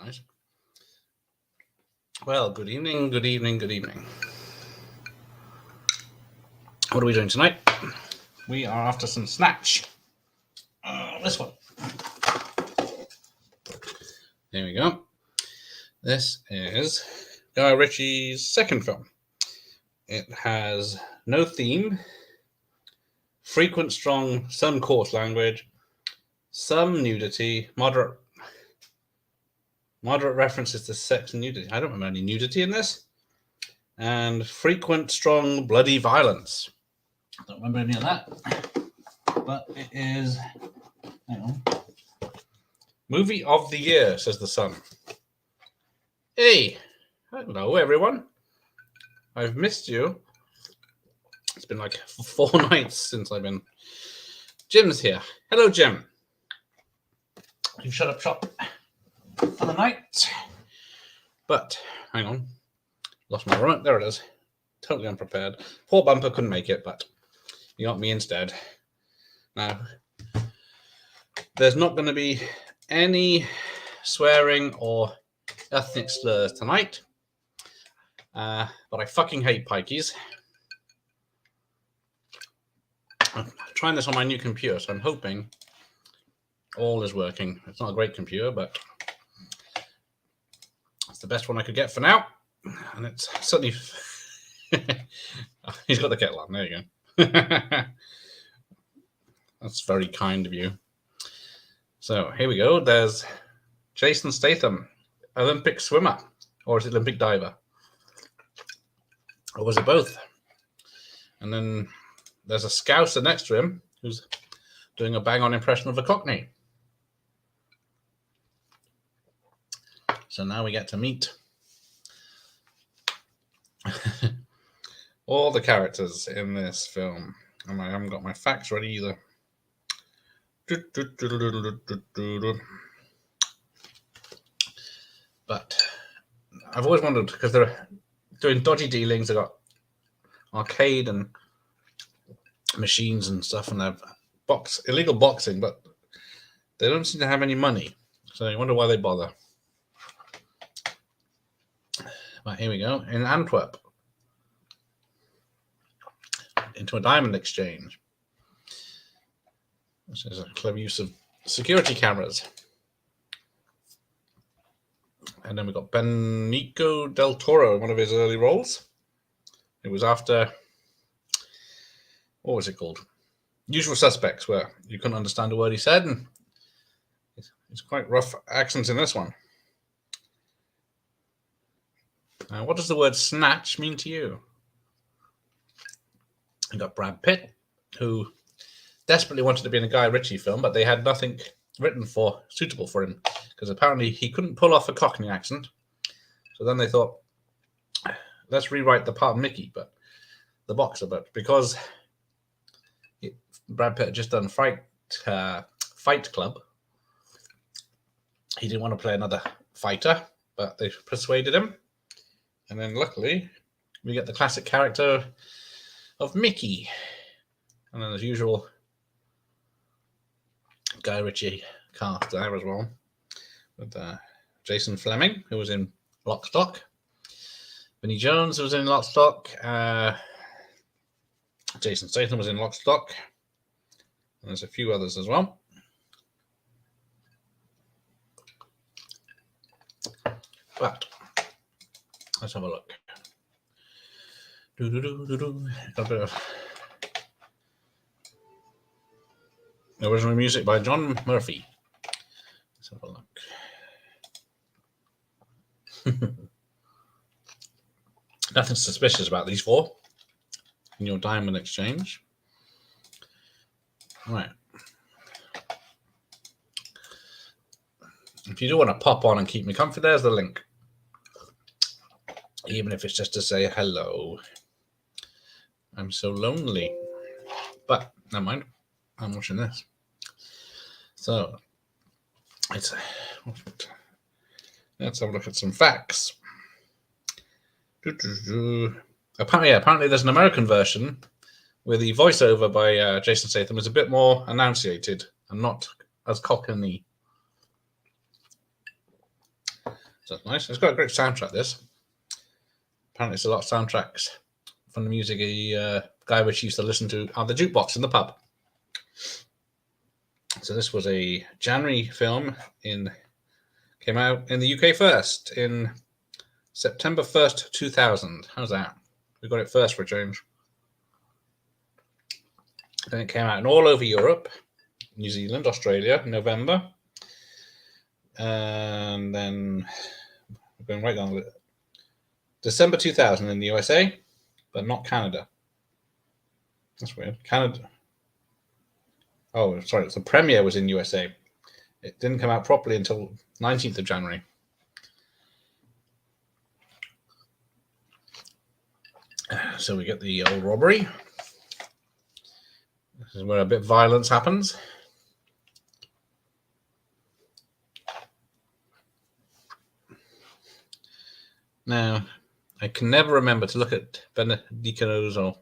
Nice. Well, good evening, good evening, good evening. What are we doing tonight? We are after some Snatch. This one. There we go. This is Guy Ritchie's second film. It has no theme, frequent, strong, some coarse language, some nudity, moderate references to sex and nudity. I don't remember any nudity in this. And frequent, strong, bloody violence. I don't remember any of that. But it is... Hang on. Movie of the year, says the Sun. Hey! Hello, everyone. I've missed you. It's been like 4 nights since I've been... Jim's here. Hello, Jim. You've shut up shop for the night. But, hang on. Lost my remote. There it is. Totally unprepared. Poor Bumper couldn't make it, but he got me instead. Now, there's not going to be any swearing or ethnic slurs tonight. But I fucking hate pikeys. I'm trying this on my new computer, so I'm hoping all is working. It's not a great computer, but it's the best one I could get for now. And it's certainly... He's got the kettle on. There you go. That's very kind of you. So here we go. There's Jason Statham, Olympic swimmer. Or is it Olympic diver? Or was it both? And then there's a Scouser next to him who's doing a bang-on impression of a Cockney. So now we get to meet all the characters in this film. And I haven't got my facts ready either. But I've always wondered, because they're doing dodgy dealings, they've got arcade and machines and stuff, and they've illegal boxing, but they don't seem to have any money. So you wonder why they bother. But here we go. In Antwerp, into a diamond exchange. This is a clever use of security cameras. And then we've got Benicio del Toro in one of his early roles. It was after, what was it called? Usual Suspects, where you couldn't understand a word he said. And it's quite rough accents in this one. What does the word snatch mean to you? You got Brad Pitt, who desperately wanted to be in a Guy Ritchie film, but they had nothing written suitable for him, because apparently he couldn't pull off a Cockney accent. So then they thought, let's rewrite the part of Mickey, but the boxer. But because Brad Pitt had just done Fight Club, he didn't want to play another fighter, but they persuaded him. And then luckily, we get the classic character of Mickey. And then as usual, Guy Ritchie cast there as well. With Jason Fleming, who was in Lock, Stock. Vinnie Jones, who was in Lock, Stock. Jason Statham was in Lock, Stock. And there's a few others as well. But let's have a look. Original music by John Murphy. Let's have a look. Nothing suspicious about these 4 in your diamond exchange. Right. If you do want to pop on and keep me comfy, there's the link. Even if it's just to say hello. I'm so lonely. But never mind. I'm watching this. So let's have a look at some facts. Apparently there's an American version where the voiceover by Jason Statham is a bit more enunciated and not as cockney. That's nice. It's got a great soundtrack, this. Apparently, it's a lot of soundtracks from the music a guy which used to listen to on the jukebox in the pub. So this was a January film came out in the UK first in September 1st, 2000. How's that? We got it first for a change. Then it came out in all over Europe, New Zealand, Australia, in November. And then we're going right down with it. December 2000 in the USA, but not Canada. That's weird. Canada. Oh, sorry. The premiere was in USA. It didn't come out properly until 19th of January. So we get the old robbery. This is where a bit of violence happens. Now, I can never remember to look at Benedicto's or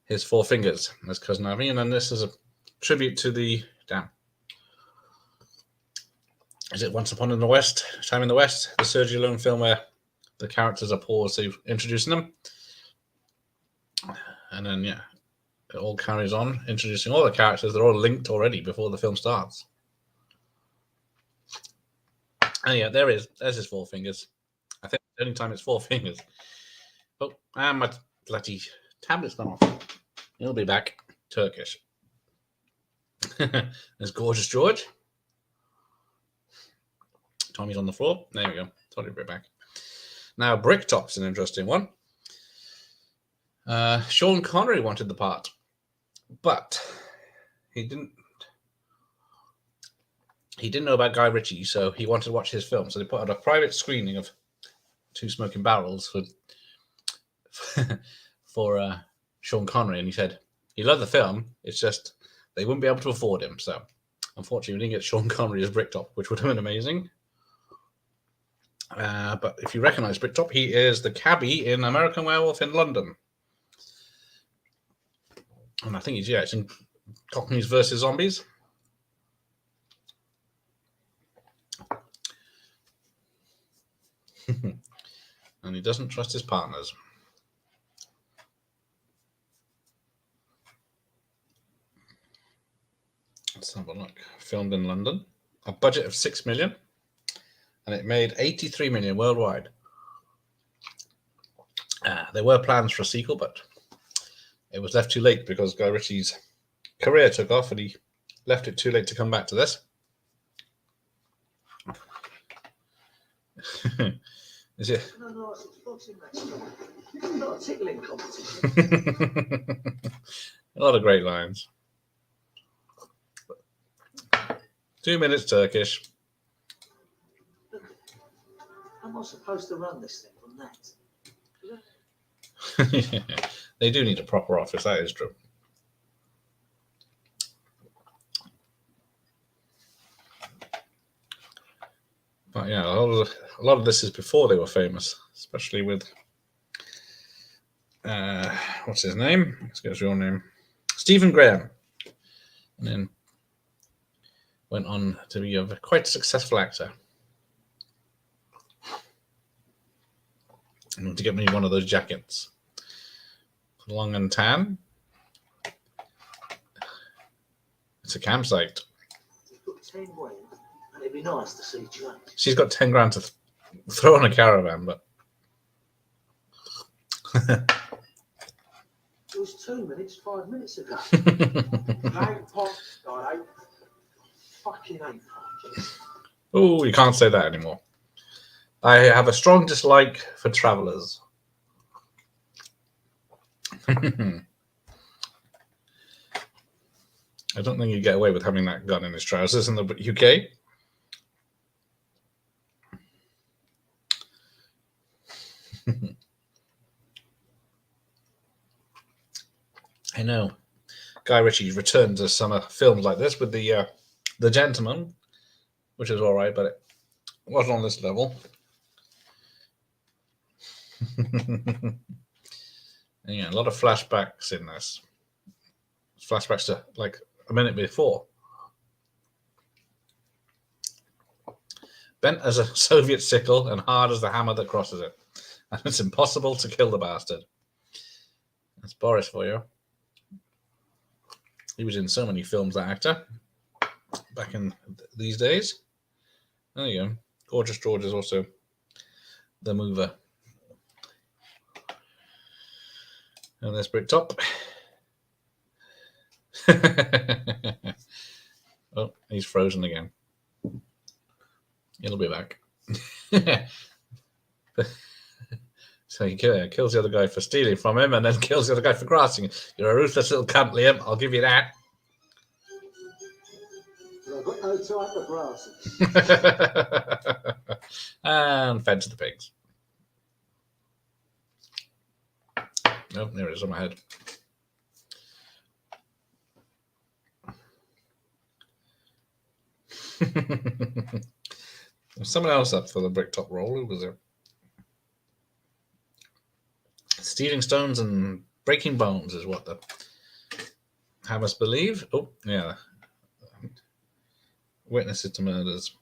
his four fingers as Cousin Ivy, and then this is a tribute to the Is it Once Upon in the West? Time in the West, the Sergio Leone film where the characters are paused to introducing them, and then it all carries on introducing all the characters. They're all linked already before the film starts. And there's his four fingers. I think the only time it's four fingers. Oh, and my bloody tablet's gone off. It'll be back. Turkish. There's Gorgeous George. Tommy's on the floor. There we go. Totally right back. Now, Bricktop's an interesting one. Sean Connery wanted the part, but he didn't know about Guy Ritchie, so he wanted to watch his film. So they put out a private screening of Two Smoking Barrels for Sean Connery, and he said he loved the film. It's just they wouldn't be able to afford him. So unfortunately, we didn't get Sean Connery as Bricktop, which would have been amazing. But if you recognise Bricktop, he is the cabbie in American Werewolf in London. And I think it's in Cockneys versus Zombies. And he doesn't trust his partners. Let's have a look. Filmed in London. A budget of 6 million. And it made 83 million worldwide. There were plans for a sequel, but it was left too late because Guy Ritchie's career took off and he left it too late to come back to this. Is it? No, it's boxing match. Not a tickling competition. A lot of great lines. 2 minutes Turkish. I'm not supposed to run this thing on that. They do need a proper office, that is true. But a lot of this is before they were famous, especially with what's his name? Let's get his real name. Stephen Graham. And then went on to be a quite successful actor. And to get me one of those jackets. Long and tan. It's a campsite. It'd be nice to see Jane. She's got 10 grand to throw on a caravan, but it was 2 minutes, 5 minutes ago. Fucking hate parking. Oh, you can't say that anymore. I have a strong dislike for travellers. I don't think you get away with having that gun in his trousers in the UK. I know. Guy Ritchie returned to some films like this with the Gentleman, which is all right, but it wasn't on this level. And a lot of flashbacks in this. Flashbacks to like a minute before. bent as a Soviet sickle and hard as the hammer that crosses it. And it's impossible to kill the bastard. That's Boris for you. He was in so many films, that actor, back in these days. There you go. Gorgeous George is also the mover. And there's Bricktop. Oh, he's frozen again. He'll be back. So he kills the other guy for stealing from him and then kills the other guy for grassing. You're a ruthless little cunt, Liam. I'll give you that. I've got no time for grass. And fed to the pigs. Oh, there it is on my head. There's someone else up for the Bricktop role. Who was it? Stealing stones and breaking bones is what the Hammers believe. Oh, yeah. Witnesses to murders.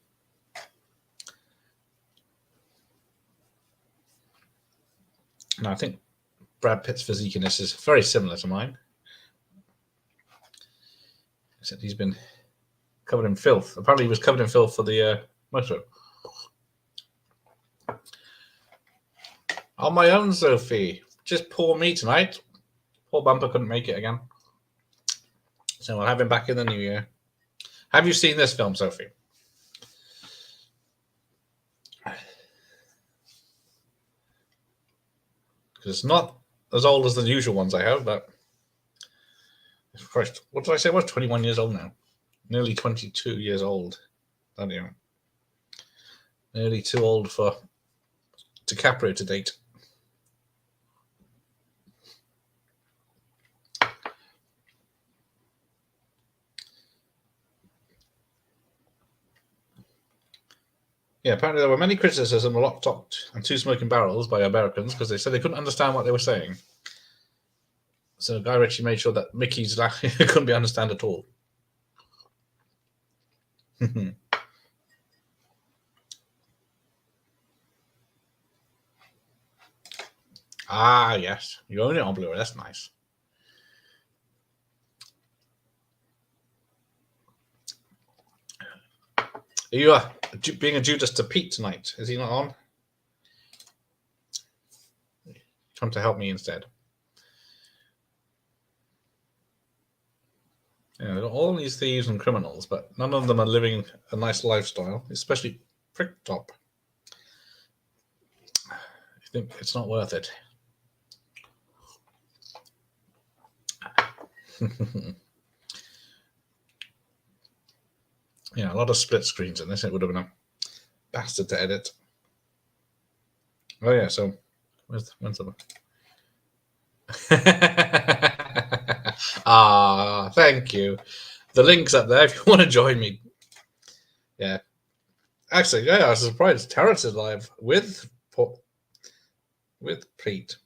Now, I think Brad Pitt's physique in this is very similar to mine. Except he's been covered in filth. Apparently he was covered in filth for the motor. On my own, Sophie. Just poor me tonight. Poor Bumper couldn't make it again. So we'll have him back in the new year. Have you seen this film, Sophie? Because it's not as old as the usual ones I have, but Christ, what did I say? I was 21 years old now. Nearly 22 years old. Don't you? Nearly too old for DiCaprio to date. Yeah, apparently there were many criticisms of Lock, Stock and Two Smoking Barrels by Americans because they said they couldn't understand what they were saying. So Guy Ritchie made sure that Mickey's laugh couldn't be understood at all. Ah, yes. You own it on Blu-ray. That's nice. Are you being a Judas to Pete tonight? Is he not on? Come to help me instead. Yeah, they've got all these thieves and criminals, but none of them are living a nice lifestyle, especially Bricktop. I think it's not worth it. Yeah, a lot of split screens in this. It would have been a bastard to edit. Oh yeah, so when's the Ah, thank you. The link's up there if you want to join me. Yeah. Actually, yeah, I was surprised Terrence is live with Pete.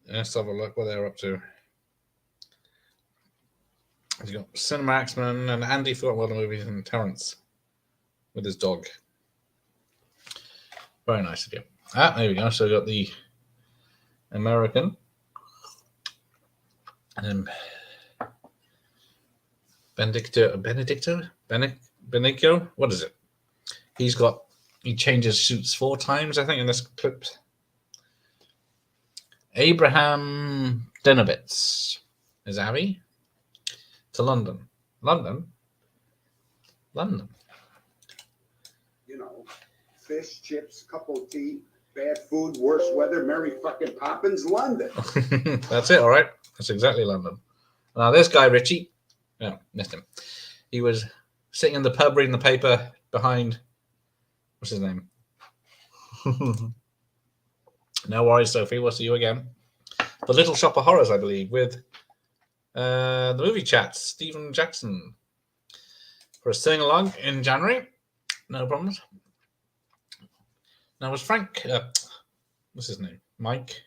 Let's have a look what they're up to. You've got Cinemaxman and Andy forgot one of the movies and Terrence with his dog. Very nice of you. Ah, there we go. So we got the American. And Benedicto? What is it? He changes suits 4 times, I think, in this clip. Abraham Denowitz is Abby to London. London. You know, fish, chips, cup of tea, bad food, worse weather, Merry fucking Poppins, London. That's it, all right. That's exactly London. Now, this guy, Richie, missed him. He was sitting in the pub reading the paper behind, what's his name? No worries, Sophie. We'll see you again. The Little Shop of Horrors, I believe, with the movie chats, Stephen Jackson, for a sing along in January. No problems. Now, was Frank, what's his name? Mike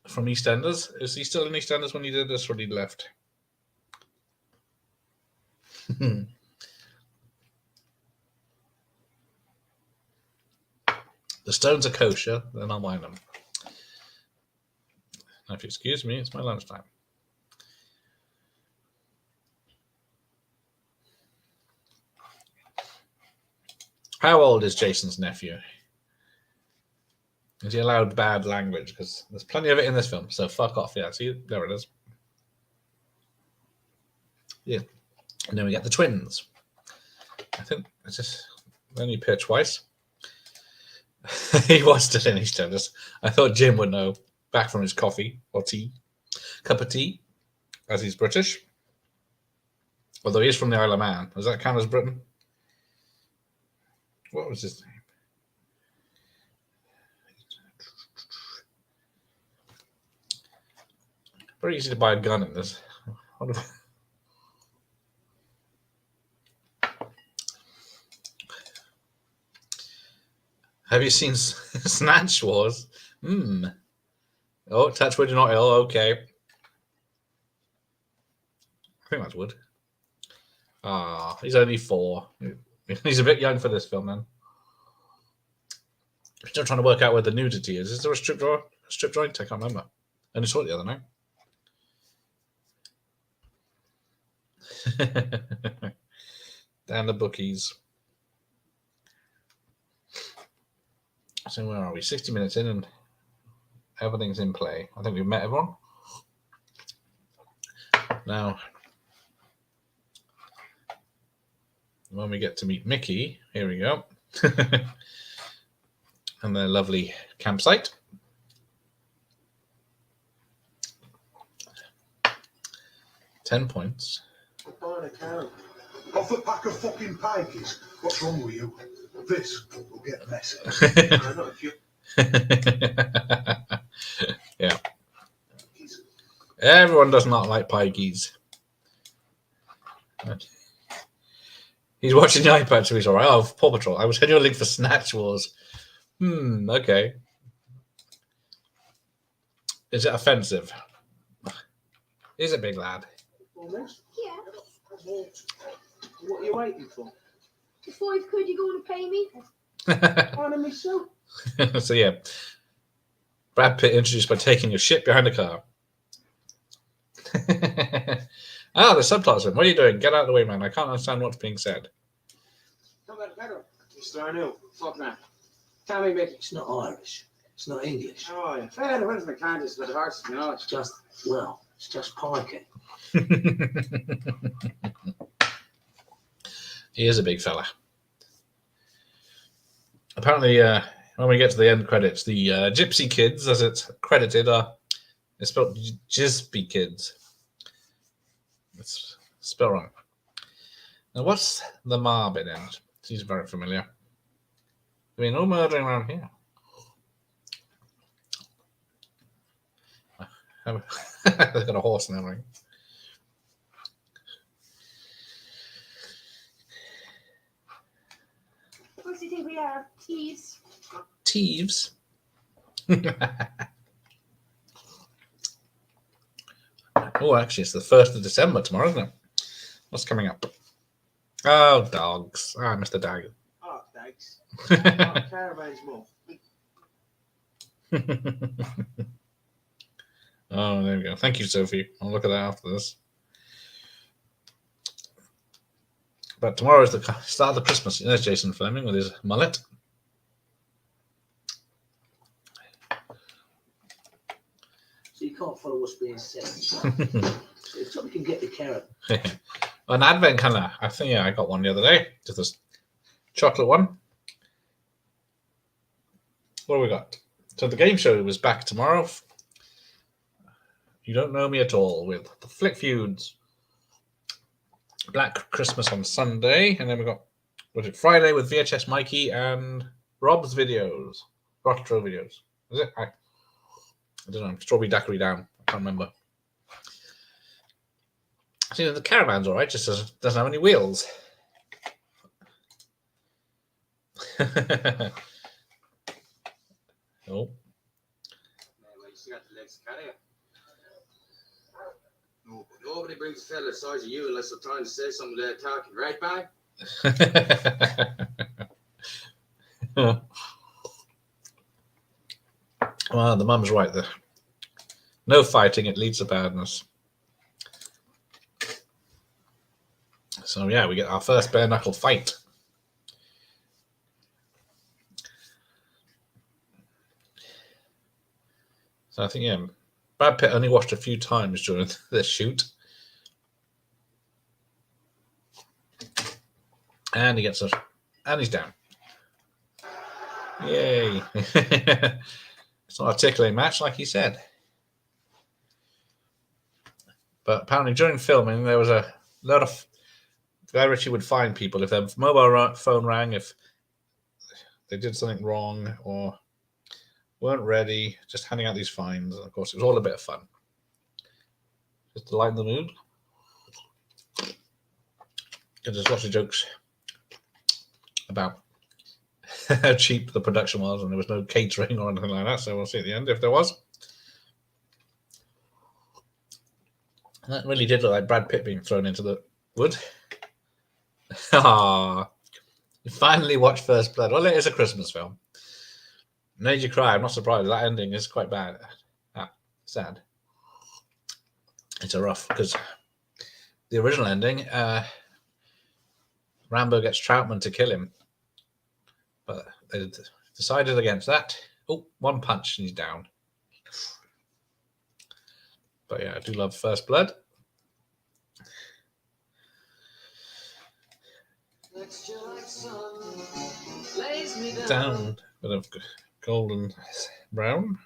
from EastEnders. Is he still in EastEnders when he did this, or he left? The stones are kosher, then I'll mind them. Now, if you excuse me, it's my lunchtime. How old is Jason's nephew? Is he allowed bad language? Because there's plenty of it in this film, so fuck off. Yeah, see, there it is. Yeah. And then we get the twins. I think it's just only appear twice. He was still in EastEnders. I thought Jim would know. Back from his coffee or tea, cup of tea, as he's British. Although he is from the Isle of Man. Does that count as Britain? What was his name? Very easy to buy a gun in this. Have you seen Snatch Wars? Oh, touch wood, you're not ill. Okay. I think that's wood. Ah, he's only 4. He's a bit young for this film, then. I'm still trying to work out where the nudity is. Is there a strip joint? I can't remember. I only saw it the other night. Down the bookies. So where are we? 60 minutes in and everything's in play. I think we've met everyone. Now, when we get to meet Mickey, here we go. And their lovely campsite. $10 points. Off a pack of fucking pikeys. What's wrong with you? This will get messy. Yeah. Everyone does not like pikeys. He's watching the iPad, so he's all right. Oh, Paw Patrol. I was sending you a link for Snatch Wars. Okay. Is it offensive? Is it, big lad? Almost. Yeah. What are you waiting for? The 5 quid you're going to pay me? Pardon me, sir. So, yeah. Brad Pitt introduced by taking your shit behind the car. The subtitles. What are you doing? Get out of the way, man. I can't understand what's being said. Come on, Pedro. Mr. Arnold. Fuck now. Tell me, Mickey. It's not Irish. It's not English. Oh, yeah. Fair, when's the Kansas with the horses, you know? It's just, well, it's just piking. He is a big fella. Apparently, when we get to the end credits, the Gypsy Kids, as it's credited, it's spelled Gisby Kids. It's spelled wrong. Now, what's the Ma bit in? She's very familiar. I mean, no murdering around here. They've got a horse and everything. What do you think we are? Thieves. Thieves. Oh, actually, it's the 1st of December tomorrow, isn't it? What's coming up? Oh, dogs. Ah, Mr. Dag. Oh, thanks. Oh, caravan's more. Oh, there we go. Thank you, Sophie. I'll look at that after this. But tomorrow is the start of the Christmas. There's Jason Fleming with his mullet. So you can't follow what's being said. So we can get the carrot. An advent calendar. I think, yeah, I got one the other day. Just this chocolate one. What do we got? So the game show was back tomorrow. You Don't Know Me at All with the Flick Feuds. Black Christmas on Sunday. And then we got, was it Friday with VHS Mikey and Rob's videos. Retro videos. Is it? I don't know. Strawberry Daiquiri Down. I can't remember. See, the caravan's all right, just doesn't have any wheels. Oh. You still got the legs to carry it. Nobody brings a fella the size of you unless they're trying to say something they're talking, right, bang? Well, the mum's right. No fighting, it leads to badness. So yeah, we get our first bare knuckle fight. So I think, yeah, Brad Pitt only watched a few times during this shoot. And he gets us, and he's down. Yay. It's not a tickling match, like he said. But apparently during filming, there was a lot of... Guy Ritchie would find people if their mobile phone rang, if they did something wrong or weren't ready, just handing out these fines. And of course, it was all a bit of fun. Just to lighten the mood. Because there's lots of jokes about how cheap the production was, and there was no catering or anything like that. So we'll see at the end if there was. And that really did look like Brad Pitt being thrown into the wood. Ah, you finally watched First Blood. Well, it is a Christmas film. Made you cry. I'm not surprised. That ending is quite bad. Sad. It's a rough, because the original ending, Rambo gets Troutman to kill him, but they decided against that. Oh, one punch and he's down. But yeah, I do love First Blood. Down, bit of golden brown.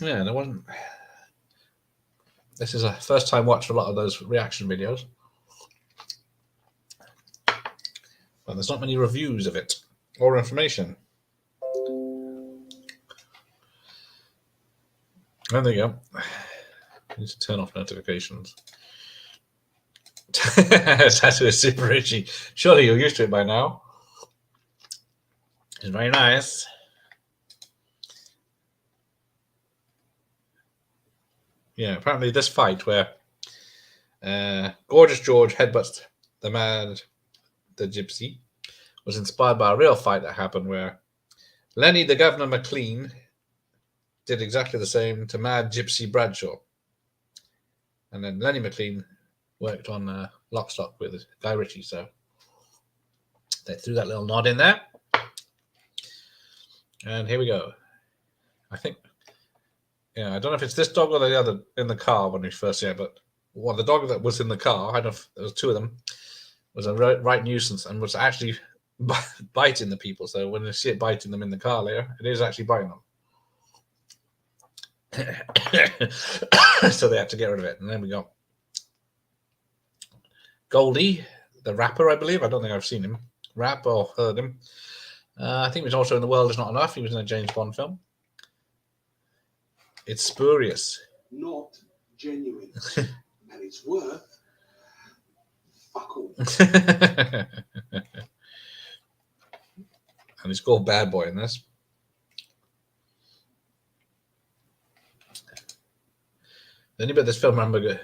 Yeah, there wasn't. This is a first time watch for a lot of those reaction videos, but there's not many reviews of it or information. And there you go. I need to turn off notifications. Tattoo is super itchy. Surely you're used to it by now. It's very nice. Yeah, apparently this fight where Gorgeous George headbutts the gypsy was inspired by a real fight that happened where Lenny the Governor McLean did exactly the same to Mad Gypsy Bradshaw. And then Lenny McLean worked on Lock Stock with Guy Ritchie, so they threw that little nod in there. And here we go. I think, yeah, I don't know if it's this dog or the other in the car when we first see it, but the dog that was in the car, I don't know if there was two of them, was a right nuisance and was actually biting the people. So when you see it biting them in the car later, it is actually biting them. So they had to get rid of it. And then we got Goldie, the rapper, I believe. I don't think I've seen him rap or heard him. I think he was also in The World Is Not Enough. He was in a James Bond film. It's spurious. Not genuine. And it's worth fuck all. And he's called Bad Boy in this. The only bit of this film, remember,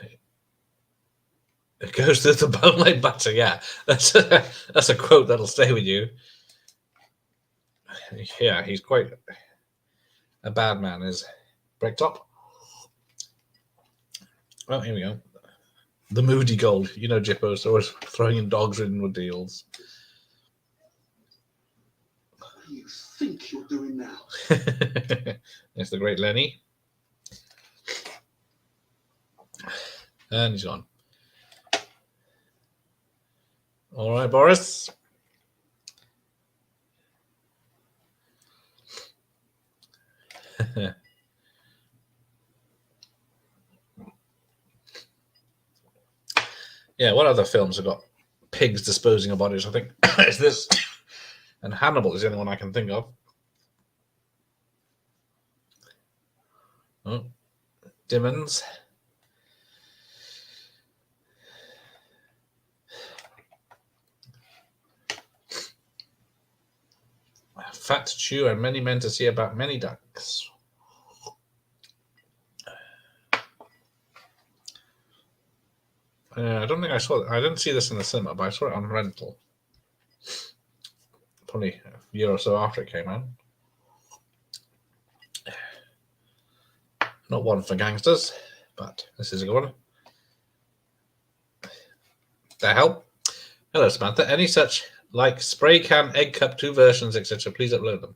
it goes through the bone like butter. Yeah, that's a quote that'll stay with you. Yeah, he's quite a bad man, is Bricktop. Well, here we go. The Moody Gold. You know, Jippo's always throwing in dogs in with deals. What do you think you're doing now? There's the great Lenny. And he's gone. All right, Boris. Yeah, what other films have got pigs disposing of bodies? I think it's this. And Hannibal is the only one I can think of. Oh, Dimmons. Fat to chew and many men to see about many ducks. I don't think I saw it. I didn't see this in the cinema, but I saw it on rental. probably a year or so after it came out. Not one for gangsters, but this is a good one. The hell? Hello, Samantha. Any such like spray can, egg cup, 2 versions, etc. Please upload them.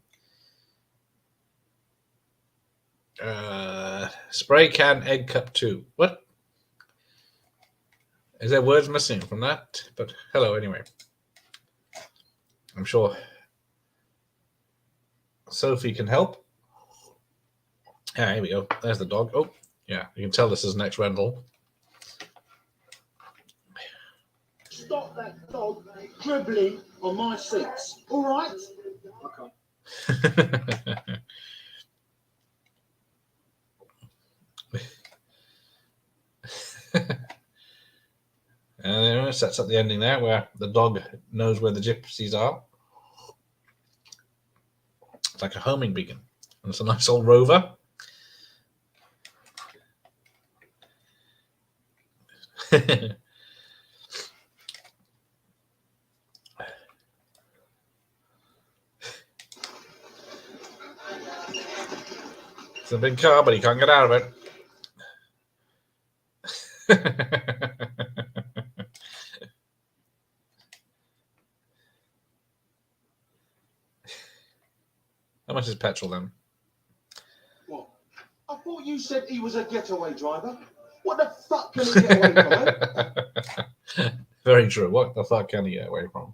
Spray can, egg cup 2. What? Is there words missing from that? But hello, anyway. I'm sure Sophie can help. Ah, here we go. There's the dog. Oh, yeah. You can tell this is next rental. Stop that dog dribbling on my seats. All right? Okay. And there it sets up the ending there where the dog knows where the gypsies are. It's like a homing beacon. And it's a nice old rover. It's a big car, but he can't get out of it. How much is petrol then? What? I thought you said he was a getaway driver. What the fuck can he get away from, eh? Very true. What the fuck can he get away from?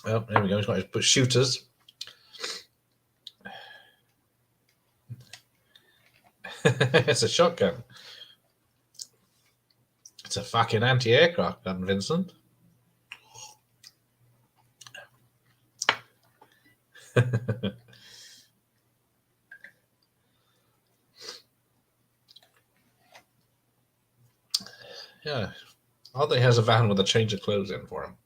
Well, there we go. He's got his shooters. It's a shotgun. It's a fucking anti-aircraft gun, Vincent. Yeah. Oddly has a van with a change of clothes in for him.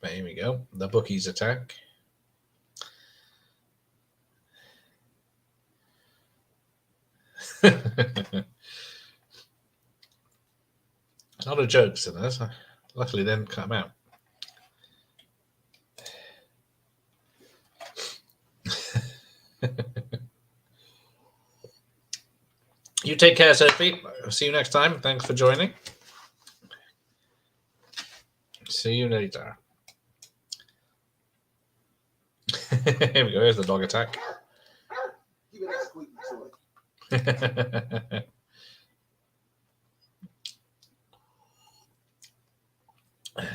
But here we go. The bookies attack. A lot of jokes in this. Luckily, they didn't cut them out. You take care, Sophie. I'll see you next time. Thanks for joining. See you later. Here we go. Here's the dog attack. Give me that squeaky toy.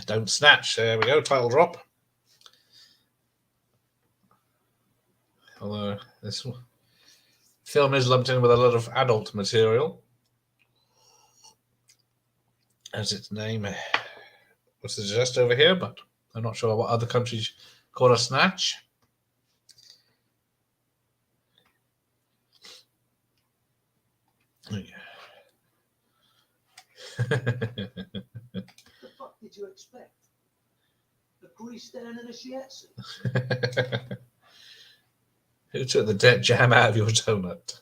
Don't snatch. There we go. Title drop. Although this film is lumped in with a lot of adult material, as its name would suggest over here, but I'm not sure what other countries call a snatch. The fuck did you expect? A grease down in a shiatsu? Who took the dead jam out of your donut?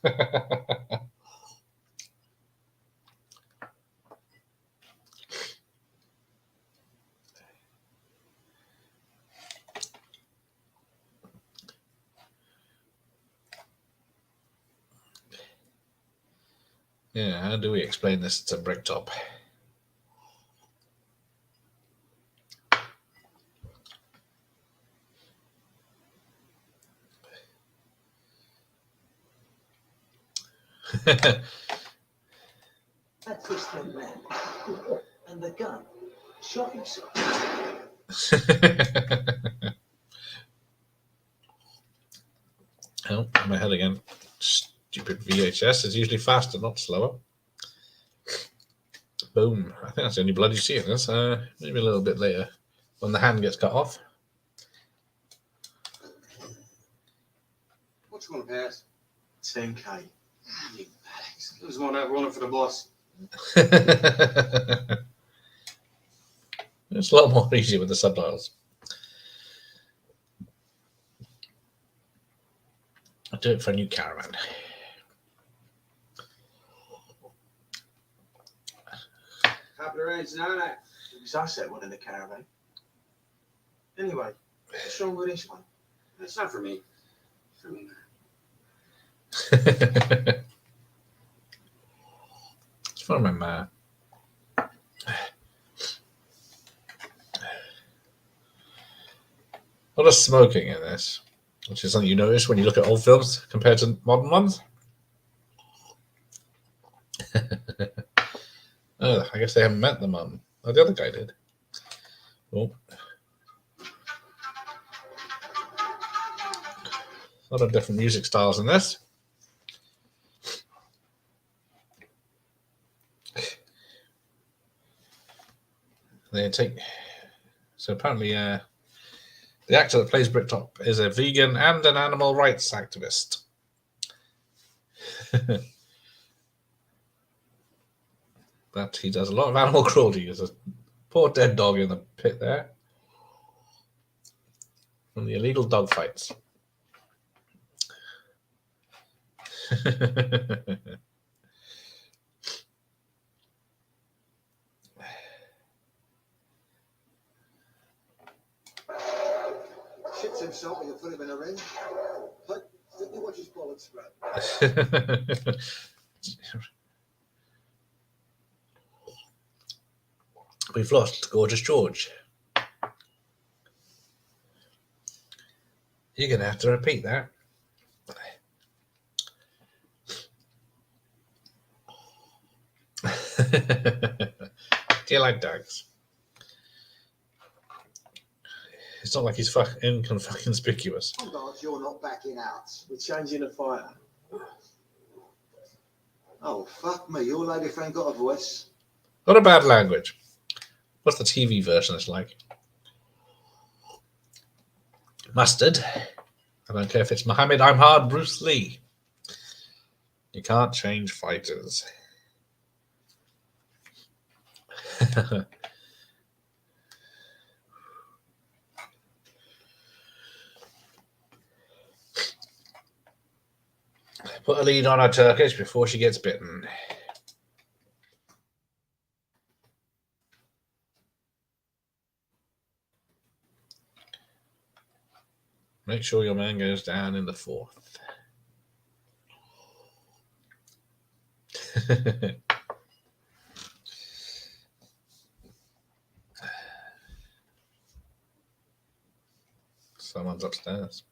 Yeah, how do we explain this to Bricktop? That twist went round, and the gun shot himself. Oh, I'm ahead again. Stupid VHS is usually faster, not slower. Boom. I think that's the only blood you see in this. Maybe a little bit later when the hand gets cut off. What you want to pass? 10K. You bags. Who's going out rolling for the boss? It's a lot more easy with the subtitles. I'll do it for a new caravan. Top of the range now, It was us that wanted the caravan. Anyway, what's wrong with this one? It's not for me. It's for me. It's for my ma. A lot of smoking in this, which is something you notice when you look at old films compared to modern ones. Oh, I guess they haven't met the mum. Oh, the other guy did. Oh. A lot of different music styles in this. They take. So apparently, the actor that plays Bricktop is a vegan and an animal rights activist. But he does a lot of animal cruelty. There's a poor dead dog in the pit there. From the illegal dog fights. Shits himself when you put him in a ring. But didn't you watch his bollocks spread? We've lost Gorgeous George. You're going to have to repeat that. Do you like dogs? It's not like he's inconspicuous. Oh, God, you're not backing out. We're changing the fighter. Oh, fuck me. Your lady friend got a voice. Not a bad language. What's the TV version it's like? Mustard. I don't care if it's Muhammad I'm Hard, Bruce Lee. You can't change fighters. Put a lead on her Turkish before she gets bitten. Make sure your man goes down in the fourth. Someone's upstairs.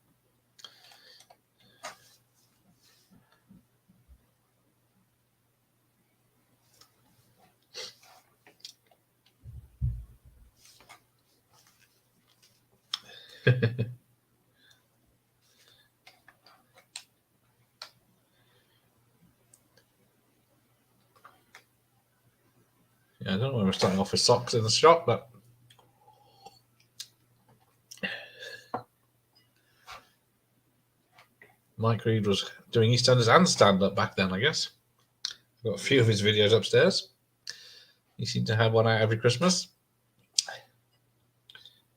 Yeah, I don't know when we're starting off with socks in the shop, but Mike Reed was doing EastEnders and stand-up back then, I guess. Got a few of his videos upstairs. He seemed to have one out every Christmas.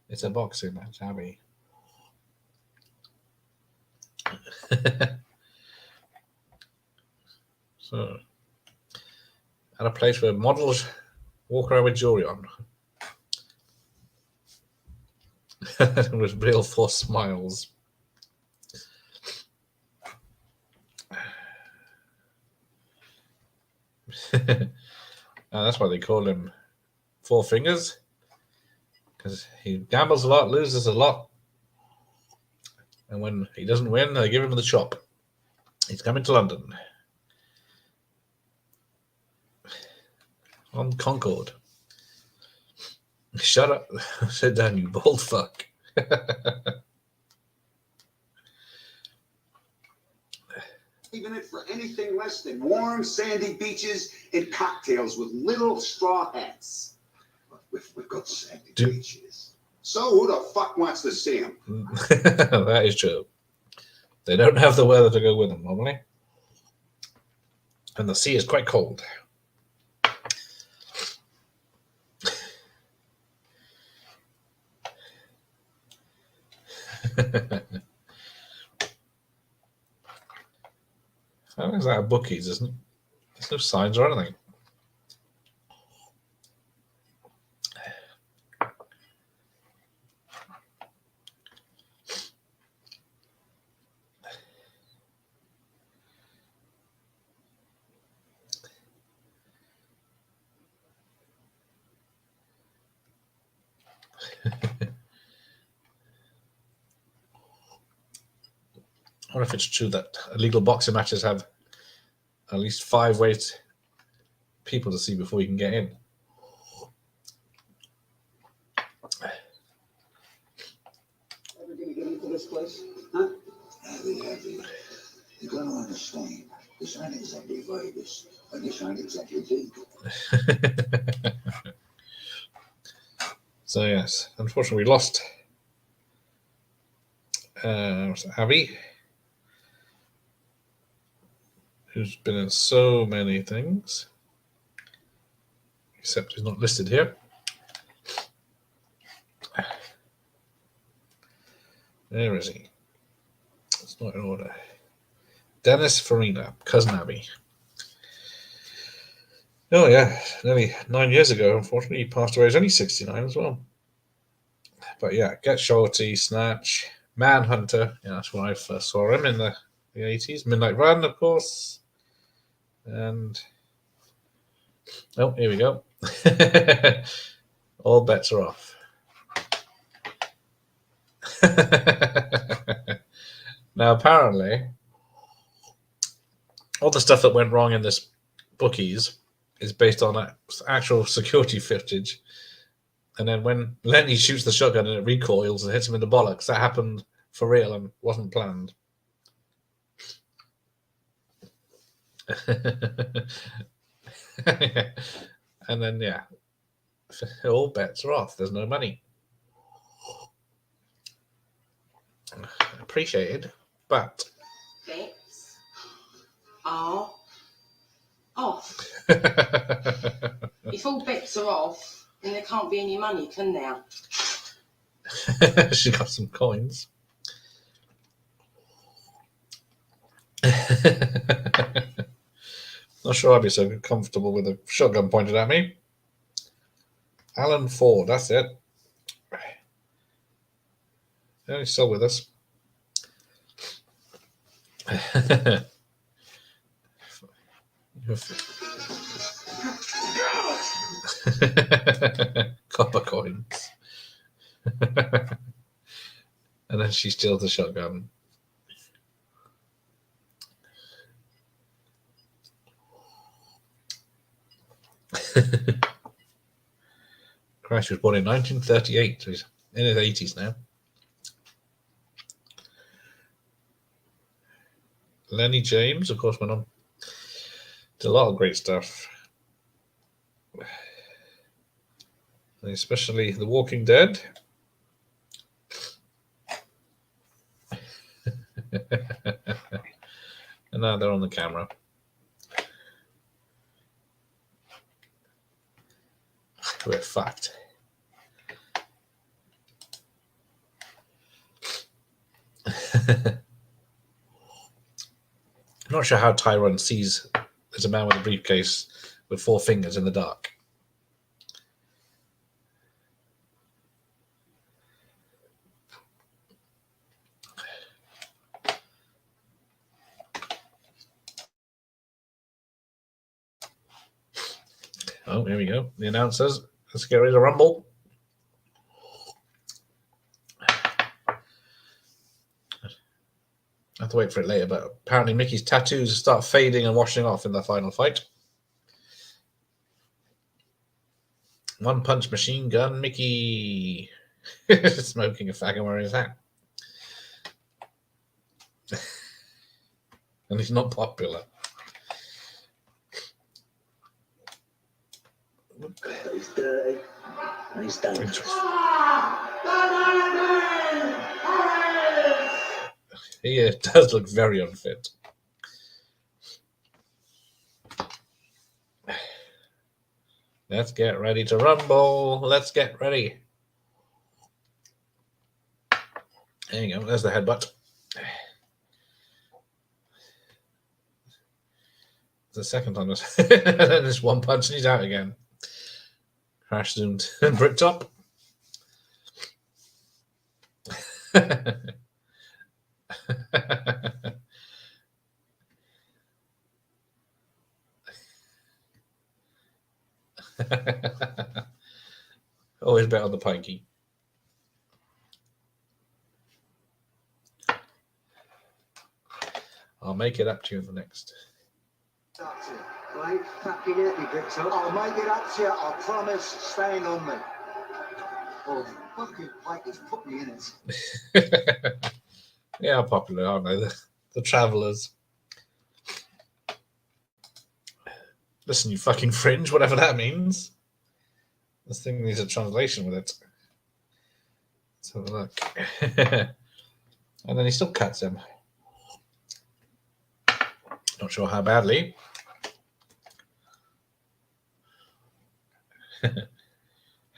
It's a boxing match, Abby. So, at a place where models walk around with jewelry on. With real forced smiles. That's why they call him Four Fingers, because he gambles a lot, loses a lot, and when he doesn't win, they give him the chop. He's coming to London on Concorde. Shut up. Sit down, you bald fuck. Even it for anything less than warm, sandy beaches and cocktails with little straw hats. We've got sandy beaches. So who the fuck wants to see them? That is true. They don't have the weather to go with them normally. And the sea is quite cold. How is that a bookies, isn't it? There's no signs or anything. wonder if it's true that illegal boxing matches have at least 5 ways people to see before you can get in. Ever gonna get into this place? Huh? Heavy. You're gonna understand. This ain't exactly Vegas, and this ain't exactly legal. So yes, unfortunately we lost Abby, who's been in so many things, except he's not listed here. Where is he? It's not in order. Dennis Farina, Cousin Abby. Oh yeah, nearly 9 years ago, unfortunately, he passed away. He was only 69 as well. But yeah, Get Shorty, Snatch, Manhunter. Yeah, that's when I first saw him in the 80s. Midnight Run, of course. And oh, here we go. All bets are off. Now, apparently, all the stuff that went wrong in this bookies is based on actual security footage. And then when Lenny shoots the shotgun and it recoils and hits him in the bollocks, that happened for real and wasn't planned. And then, yeah, all bets are off. There's no money. Appreciated, but Bets are off. If all bets are off, then there can't be any money, can there? She got some coins. Not sure I'd be so comfortable with a shotgun pointed at me. Alan Ford, that's it. Yeah, he's still with us. Copper coins. And then she steals the shotgun. Christ was born in 1938, so he's in his 80s now. Lenny James, of course, went on. Did a lot of great stuff. Especially The Walking Dead. And now they're on the camera. We're fucked. I'm not sure how Tyrone sees there's a man with a briefcase with 4 fingers in the dark. Oh, here we go. The announcers. Let's get ready to rumble. I have to wait for it later, but apparently Mickey's tattoos start fading and washing off in the final fight. One punch machine gun Mickey. Smoking a fag and wearing his hat. And he's not popular. He's dirty and he's dangerous. He does look very unfit. Let's get ready to rumble. Let's get ready. There you go. There's the headbutt. The second time. Then there's one punch and he's out again. Crash zoomed and bricked up. Always bet on the pikey. make it up to you in the next. Up to you. I ain't fucking happy, Victor. I'll make it up to you. I promise. Stand on me. Oh, fucking Pikers put me in it. Yeah, how popular, aren't they? The Travellers. Listen, you fucking fringe, whatever that means. This thing needs a translation with it. Let's have a look. And then he still cuts him. Not sure how badly.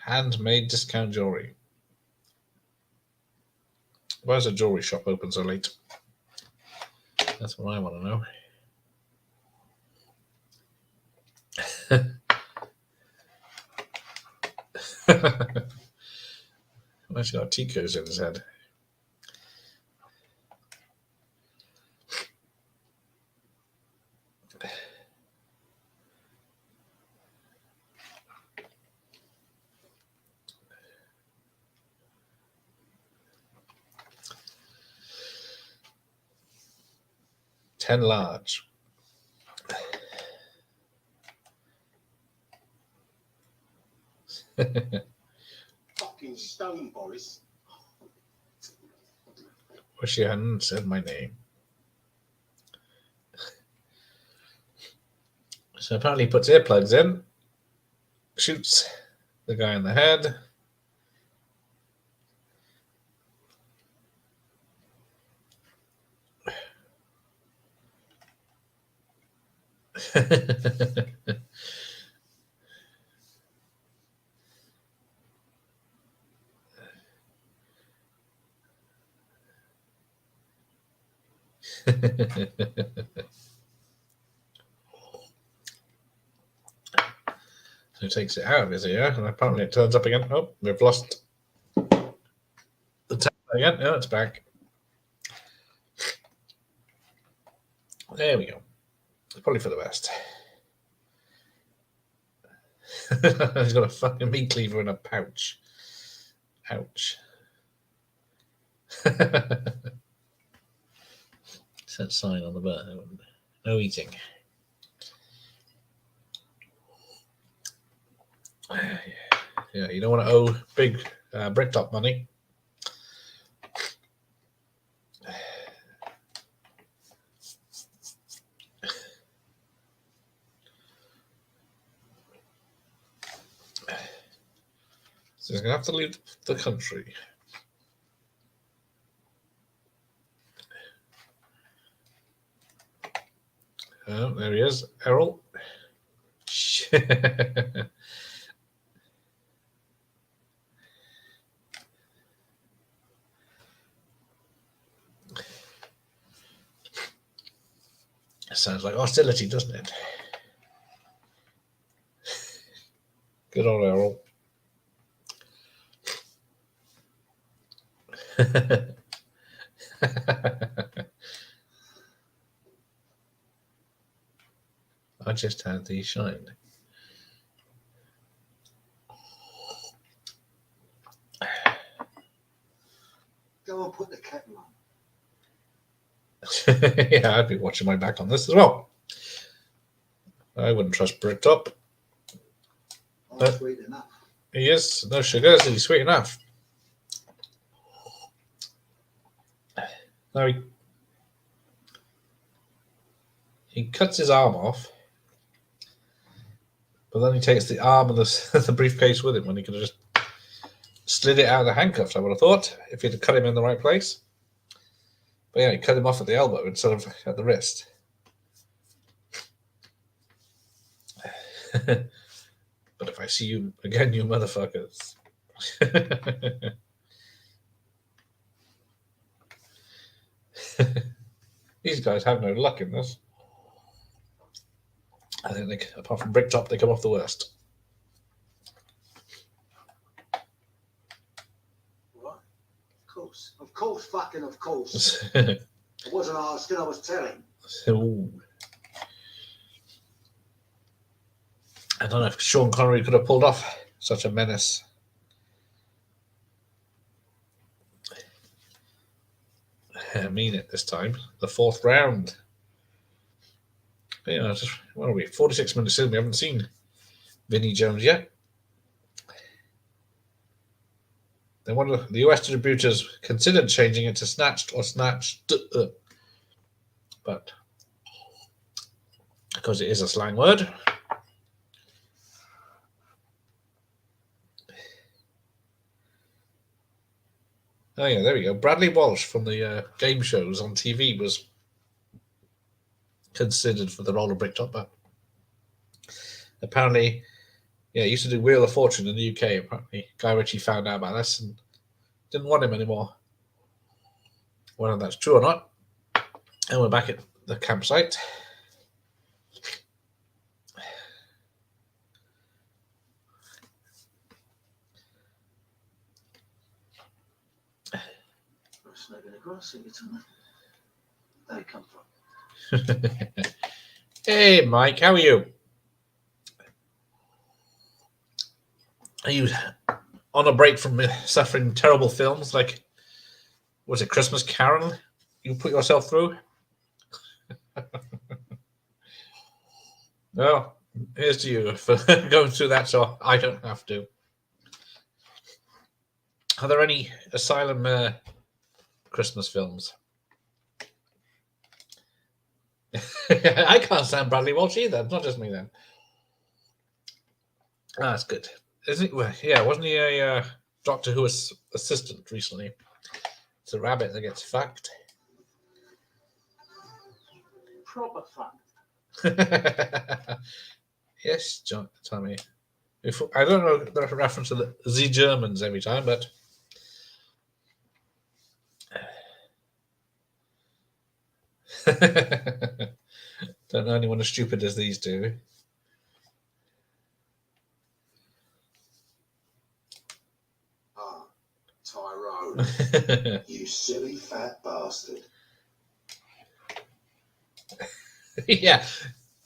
Handmade discount jewelry. Where's a jewelry shop open so late? That's what I want to know. He's got Tico's in his head. Ten large. Fucking stone, Boris. Wish you hadn't said my name. So apparently he puts earplugs in, shoots the guy in the head. So he takes it out of his ear, and apparently it turns up again. Oh, we've lost the tap again. No, it's back. There we go. It's probably for the best. He's got a fucking meat cleaver in a pouch. Ouch. It's that sign on the bird. No eating. Yeah, you don't want to owe big bricktop money. So he's going to have to leave the country. Oh, there he is, Errol. Sounds like hostility, doesn't it? Good old Errol. I just had these shined. Go and put the kettle on. Yeah, I'd be watching my back on this as well. I wouldn't trust Bricktop. Oh, sweet enough. He is. No sugar, so he's sweet enough. Now he cuts his arm off, but then he takes the arm and the briefcase with him when he could have just slid it out of the handcuffs, I would have thought, if he'd have cut him in the right place. But yeah, he cut him off at the elbow instead of at the wrist. But if I see you again, you motherfuckers. These guys have no luck in this. I think they, apart from Bricktop, they come off the worst. What? Of course, fucking of course. I wasn't asking, I was telling. Ooh. I don't know if Sean Connery could have pulled off such a menace. I mean it this time. The fourth round. But, you know, just, what are we? 46 minutes in. We haven't seen Vinnie Jones yet. Then one of the US distributors considered changing it to Snatched or Snatched, but because it is a slang word. Oh yeah, there we go. Bradley Walsh from the game shows on TV was considered for the role of Bricktop, but apparently, yeah, he used to do Wheel of Fortune in the UK. Apparently, Guy Ritchie found out about this and didn't want him anymore. Whether that's true or not. And we're back at the campsite. Snake in the grass, you tell me. Where'd it come from? Hey, Mike, how are you? Are you on a break from suffering terrible films like, was it Christmas Carol you put yourself through? Well, here's to you for going through that so I don't have to. Are there any Asylum Christmas films? I can't stand Bradley Walsh either. It's not just me then. Ah, that's good. Isn't it? Well, yeah, wasn't he a Doctor Who assistant recently? It's a rabbit that gets fucked. Proper fun. Yes, John, Tommy. I don't know the reference to the Z Germans every time, but don't know anyone as stupid as these two. Ah, Tyrone, you silly fat bastard. Yeah,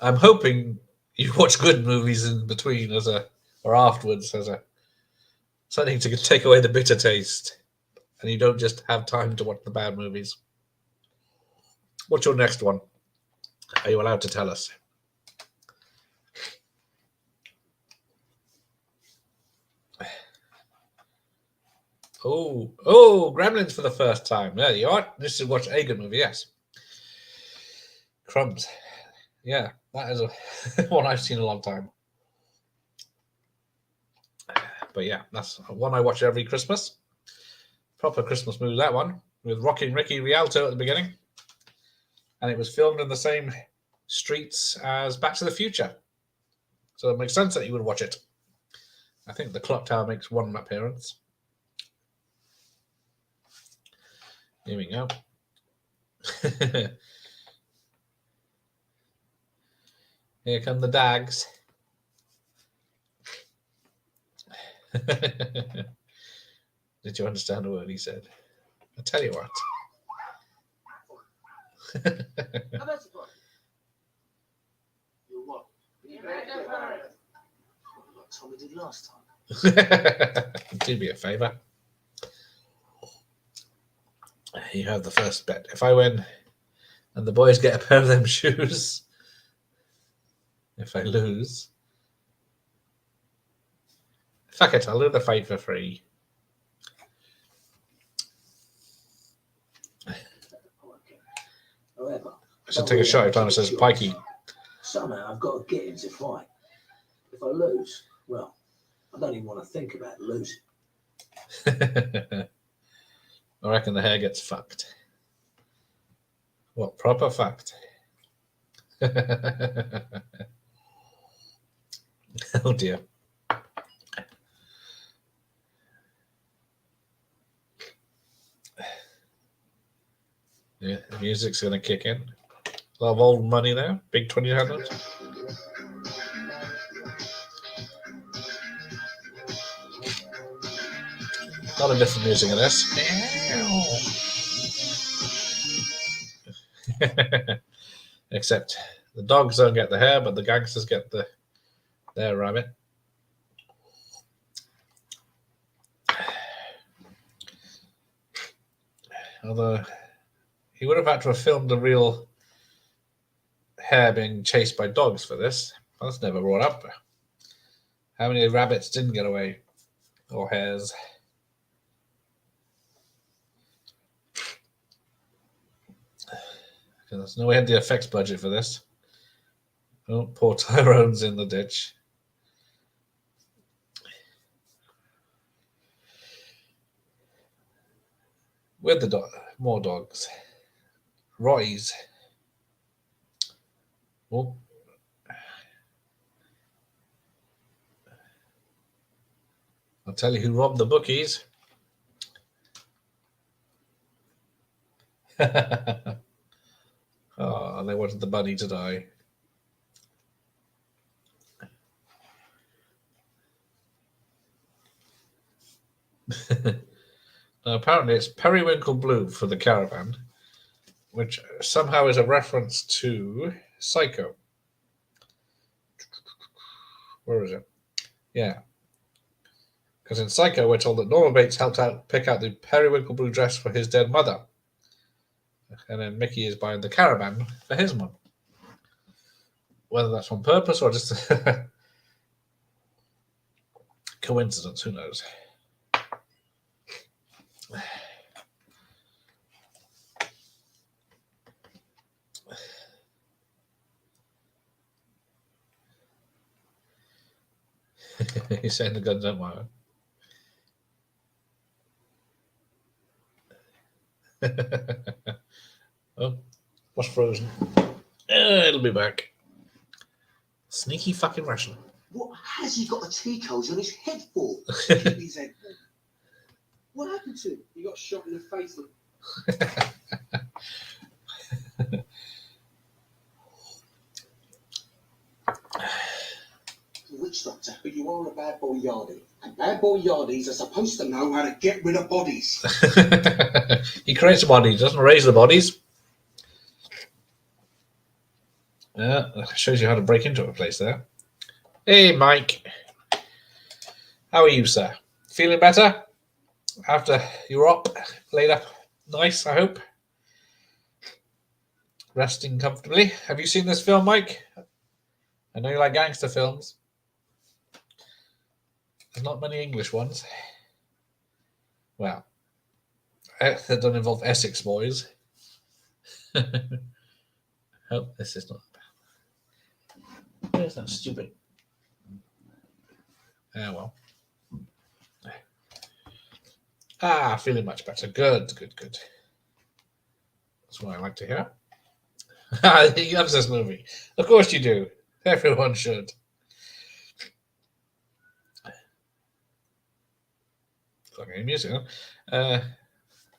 I'm hoping you watch good movies in between or afterwards as something to take away the bitter taste, and you don't just have time to watch the bad movies. What's your next one? Are you allowed to tell us? Oh, Gremlins for the first time. There you are. This is watch a good movie, yes. Crumbs. Yeah, that is one I've seen a long time. But yeah, that's one I watch every Christmas. Proper Christmas movie, that one, with Rocking Ricky Rialto at the beginning. And it was filmed in the same streets as Back to the Future. So it makes sense that you would watch it. I think the clock tower makes one appearance. Here we go. Here come the dags. Did you understand a word he said? I'll tell you what. You what? Like Tommy did last time. Do me a favour. You have the first bet. If I win and the boys get a pair of them shoes, if I lose, fuck it, I'll do the fight for free. However, I should take a shot every time it says Pikey. Somehow I've got to get him to fight. If I lose, well, I don't even want to think about losing. I reckon the hair gets fucked. What, proper fucked? Oh dear. Yeah, the music's going to kick in. A lot of old money there. Big 2000. A lot of different music in this. Except the dogs don't get the hair, but the gangsters get their rabbit. Although he would have had to have filmed a real hare being chased by dogs for this. That's never brought up. How many rabbits didn't get away? Or hares? There's no way had the effects budget for this. Oh, poor Tyrone's in the ditch. With the dog, more dogs. Roy's. Oh. I'll tell you who robbed the bookies. Oh, they wanted the bunny to die. Now, apparently it's Periwinkle Blue for the caravan, which somehow is a reference to Psycho. Where is it? Yeah. Because in Psycho, we're told that Norman Bates helped out pick out the periwinkle blue dress for his dead mother. And then Mickey is buying the caravan for his mum. Whether that's on purpose or just a coincidence, who knows? He's saying the guns don't matter. Oh, what's frozen? It'll be back. Sneaky fucking Russian. What has he got the Ticos on his head for? Keep his head warm. What happened to him? He got shot in the face. Witch doctor, but you are a bad boy yardie. And bad boy yardies are supposed to know how to get rid of bodies. He creates the bodies, doesn't raise the bodies. Yeah, that shows you how to break into a place there. Hey, Mike. How are you, sir? Feeling better? After you were up, laid up nice, I hope. Resting comfortably. Have you seen this film, Mike? I know you like gangster films. There's not many English ones. Well, that don't involve Essex boys. Oh, this is not bad. Where's that stupid? Ah, well. Ah, feeling much better. Good, good, good. That's what I like to hear. He loves this movie. Of course you do. Everyone should. Okay, music. Do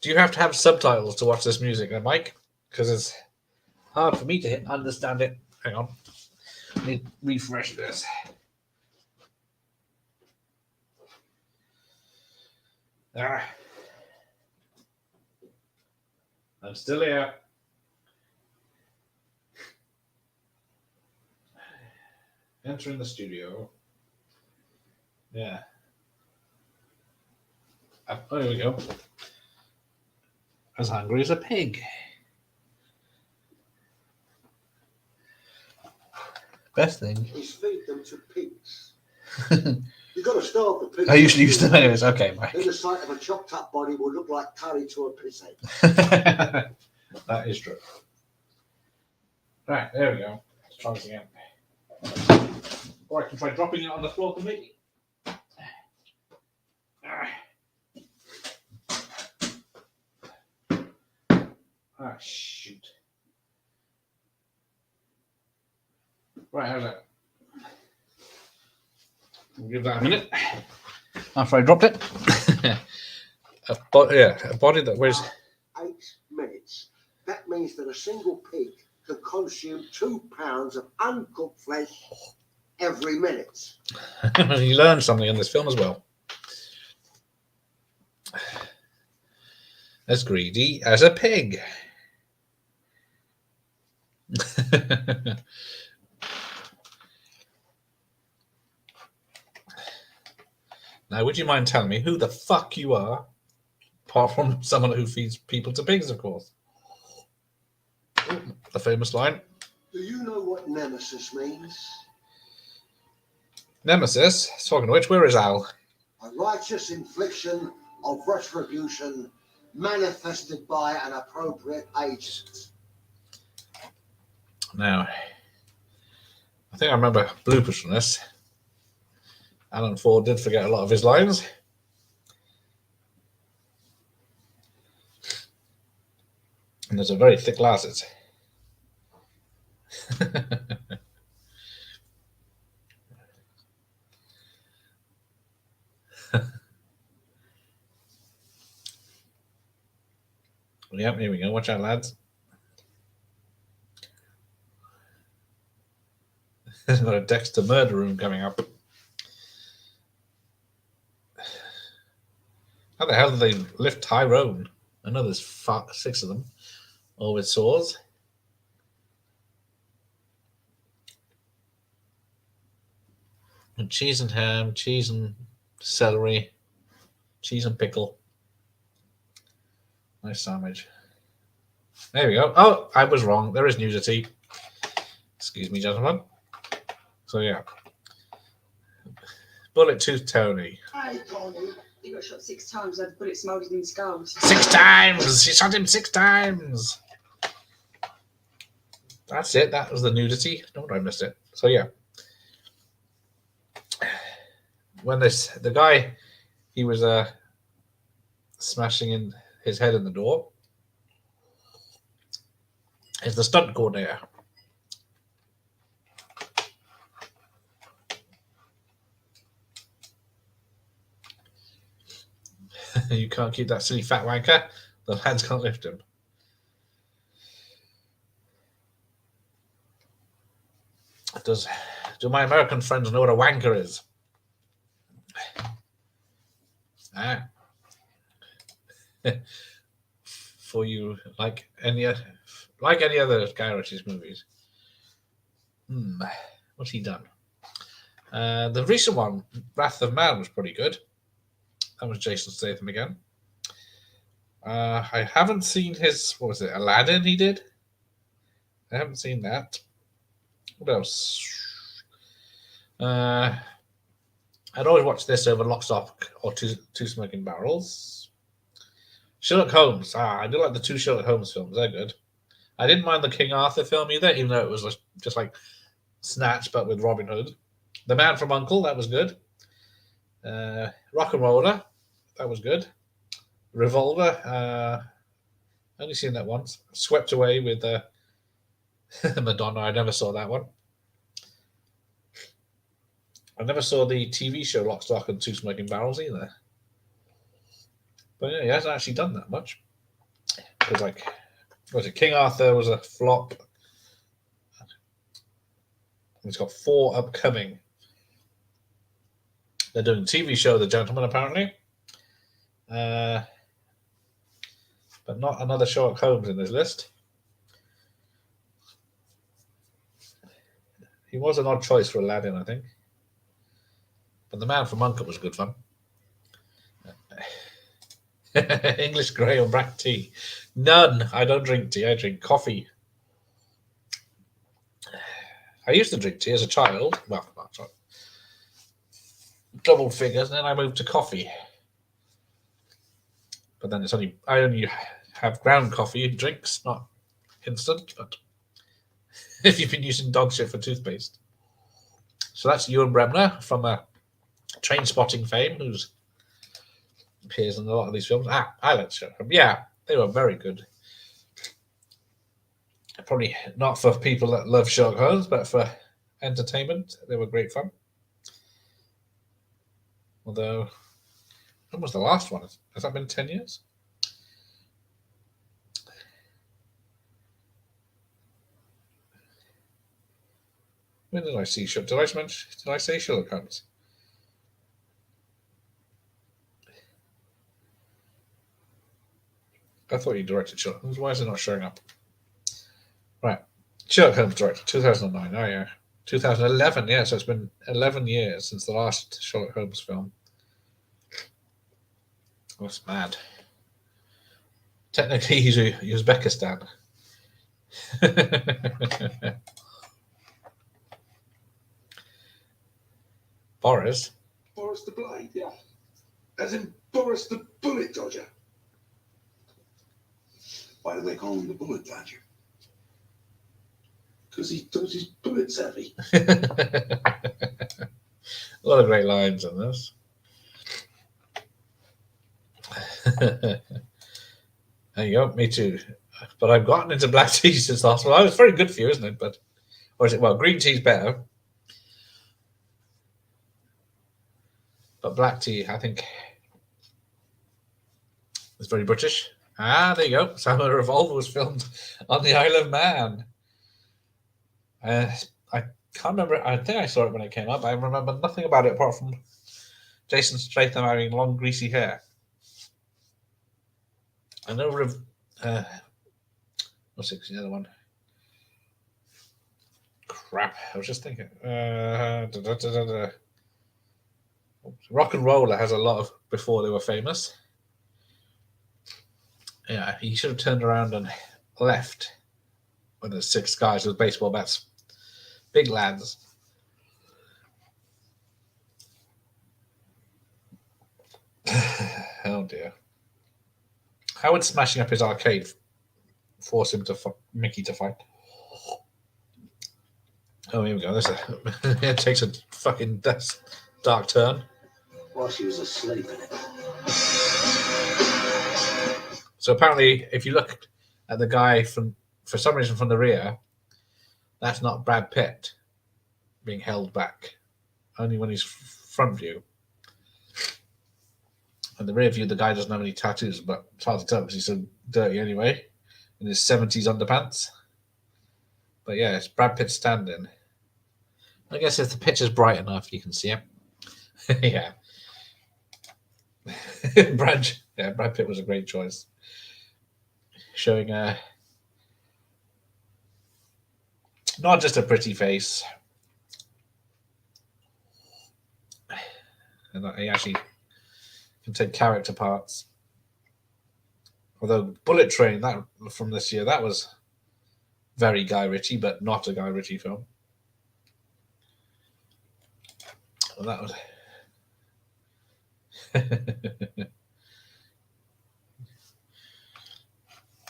you have to have subtitles to watch this music, then, Mike? Because it's hard for me to understand it. Hang on. Let me refresh this. I'm still here. Entering the studio. Yeah. Oh, there we go. As hungry as a pig. Best thing. Is feed them to pigs. You've got to starve the pigs. I usually use them anyways. Okay, Mike. Then the sight of a chopped up body will look like curry to a piss head. That is true. Right, there we go. Let's try this again. Or I can try dropping it on the floor completely. Ah, shoot. Right, how's that? We'll give that a minute. After I dropped it. a body that weighs 8 minutes. That means that a single pig can consume 2 pounds of uncooked flesh every minute. You learn something in this film as well. As greedy as a pig. Now, would you mind telling me who the fuck you are? Apart from someone who feeds people to pigs, of course. The famous line. Do you know what nemesis means? Nemesis. Talking of which, where is Al? A righteous infliction of retribution manifested by an appropriate agent. Now, I think I remember bloopers from this. Alan Ford did forget a lot of his lines. And there's a very thick glasses. Yep, here we go. Watch out, lads. There's got a Dexter murder room coming up. How the hell did they lift Tyrone? I know there's 6 of them, all with swords. And cheese and ham, cheese and celery, cheese and pickle. Nice sandwich. There we go. Oh, I was wrong. There is nudity. Excuse me, gentlemen. So, yeah. Bullet Tooth Tony. Hey, Tony. He got shot 6 times. Had bullets moulded in skulls. 6 times! She shot him 6 times! That's it. That was the nudity. No, I missed it. So, yeah. When the guy, he was smashing in his head in the door, is the stunt coordinator. You can't keep that silly fat wanker. The lads can't lift him. Do my American friends know what a wanker is? For you, like any other Guy Ritchie's movies. What's he done? The recent one, Wrath of Man, was pretty good. That was Jason Statham again. I haven't seen his, what was it, Aladdin he did? I haven't seen that. What else? I'd always watch this over Lock, Stock, or Two Smoking Barrels. Sherlock Holmes. I do like the 2 Sherlock Holmes films. They're good. I didn't mind the King Arthur film either, even though it was just like Snatch, but with Robin Hood. The Man from U.N.C.L.E., that was good. Rock and Roller, that was good. Revolver, only seen that once. Swept Away with Madonna. I never saw that one. I never saw the TV show Lock, Stock, and Two Smoking Barrels either. But yeah, he hasn't actually done that much. Because, like, what was it? King Arthur was a flop. He's got 4 upcoming. They're doing a TV show, The Gentleman, apparently. But not another Sherlock Holmes in this list. He was an odd choice for Aladdin, I think. But The Man from U.N.C.L.E. was good fun. English grey or black tea? None. I don't drink tea. I drink coffee. I used to drink tea as a child. Well, not child. Double figures, and then I moved to coffee. But then I only have ground coffee drinks, not instant. But if you've been using dog shit for toothpaste. So that's Ewan Bremner from Train Spotting fame, who's appears in a lot of these films. I like Sherlock Holmes. Yeah, they were very good. Probably not for people that love Sherlock Holmes, but for entertainment, they were great fun. Although, when was the last one? Has that been 10 years? When did I see Sherlock? Did I say Sherlock Holmes? I thought you directed Sherlock Holmes. Why is it not showing up? Right. Sherlock Holmes directed 2009. Oh, yeah. 2011. Yeah, so it's been 11 years since the last Sherlock Holmes film. That's mad. Technically, he's Uzbekistan. Boris. Boris the Blade? Yeah. As in Boris the Bullet Dodger. Why do they call him the Bullet Dodger? Because he dodges bullets heavy. A lot of great lines in this. There you go, me too. But I've gotten into black tea since last one. It's very good for you, isn't it? But or is it? Well, green tea's better, but black tea, I think, is very British. Ah, there you go. Summer Revolver was filmed on the Isle of Man. I can't remember. I think I saw it when it came up. I remember nothing about it apart from Jason Statham having long, greasy hair. I know. What's it? The other one? Crap! I was just thinking. Rock and Roller has a lot of before they were famous. Yeah, he should have turned around and left when there's 6 guys with baseball bats. Big lads. Oh dear. How would smashing up his arcade force him to Mickey to fight? Oh, here we go. It takes a fucking dark turn. While she was asleep in it. So apparently, if you look at the guy for some reason from the rear, that's not Brad Pitt being held back. Only when he's front view. And the rear view, the guy doesn't have any tattoos, but it's hard to tell because he's so dirty anyway, in his 70s underpants. But yeah, it's Brad Pitt standing. I guess if the picture's bright enough, you can see him. Yeah. Brad Pitt was a great choice. Showing not just a pretty face, and he actually can take character parts. Although Bullet Train, that from this year, that was very Guy Ritchie, but not a Guy Ritchie film. Well, that was.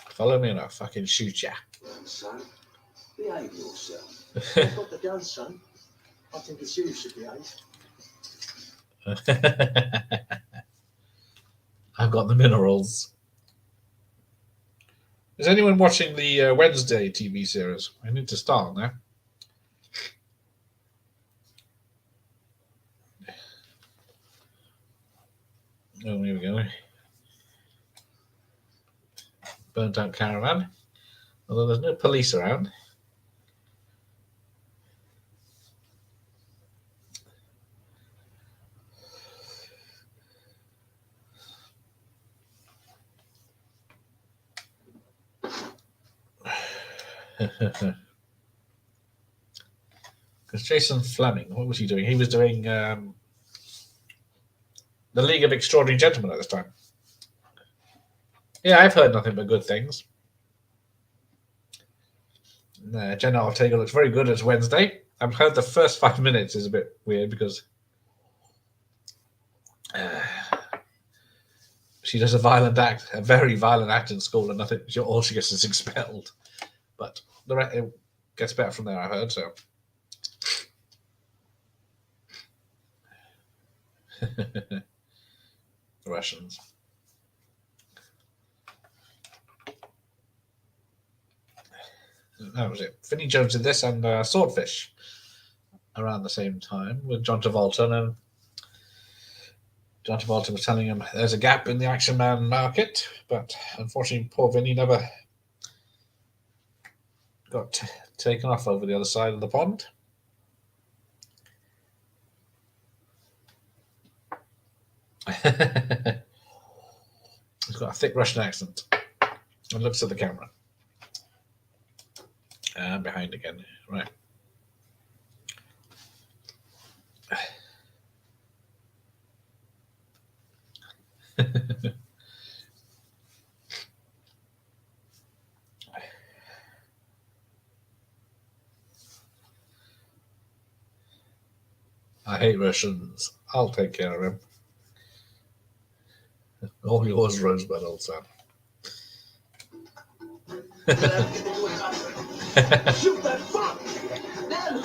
Follow me and I'll fucking shoot ya. Son, behave yourself. I've got the gun, son. I think it's you should behave. I've got the minerals. Is anyone watching the Wednesday TV series? I need to start now. Oh, here we go. Burnt out caravan. Although there's no police around. Because Jason Fleming, what was he doing? He was doing the League of Extraordinary Gentlemen at this time. Yeah, I've heard nothing but good things. Jenna Ortega looks very good as Wednesday. I've heard the first 5 minutes is a bit weird because she does a very violent act in school, and nothing. All she gets is expelled. But it gets better from there, I heard. So the Russians. That was it. Vinnie Jones did this and Swordfish around the same time with John Travolta, and John Travolta was telling him there's a gap in the action man market, but unfortunately poor Vinnie never got taken off over the other side of the pond. He's got a thick Russian accent and looks at the camera. And behind again. Right. I hate Russians. I'll take care of him. All yours, Rosebud, old son. Shoot that fuck! Then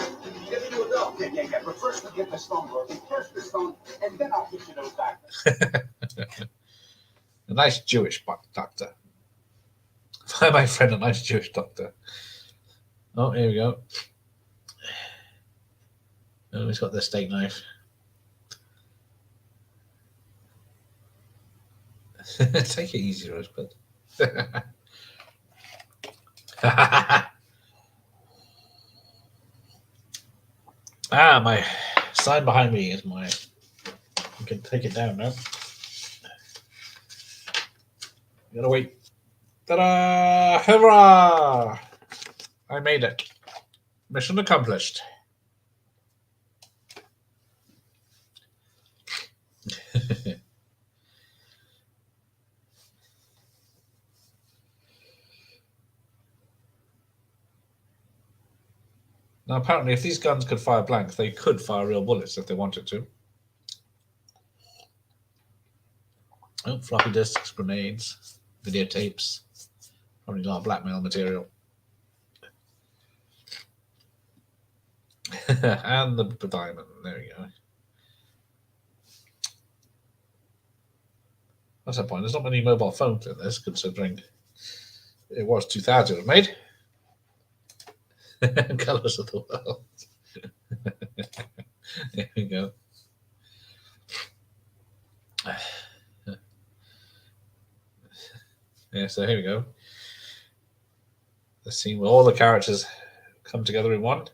get me to a dog. Yeah. But first we get the stone, bro. First the stone, and then I'll get you those back. A nice Jewish doctor. Find my friend a nice Jewish doctor. Oh, here we go. Oh, he's got the steak knife. Take it easy, Rosebud. My sign behind me is my. You can take it down now. You gotta wait. Ta-da! Hurrah! I made it. Mission accomplished. Now, apparently, if these guns could fire blank, they could fire real bullets if they wanted to. Oh, floppy disks, grenades, videotapes. Probably a lot of blackmail material. And the diamond. There we go. That's the point. There's not many mobile phones in this, considering it was 2000 made. Colors of the world. There we go. Yeah, so here we go. The scene where all the characters come together in one.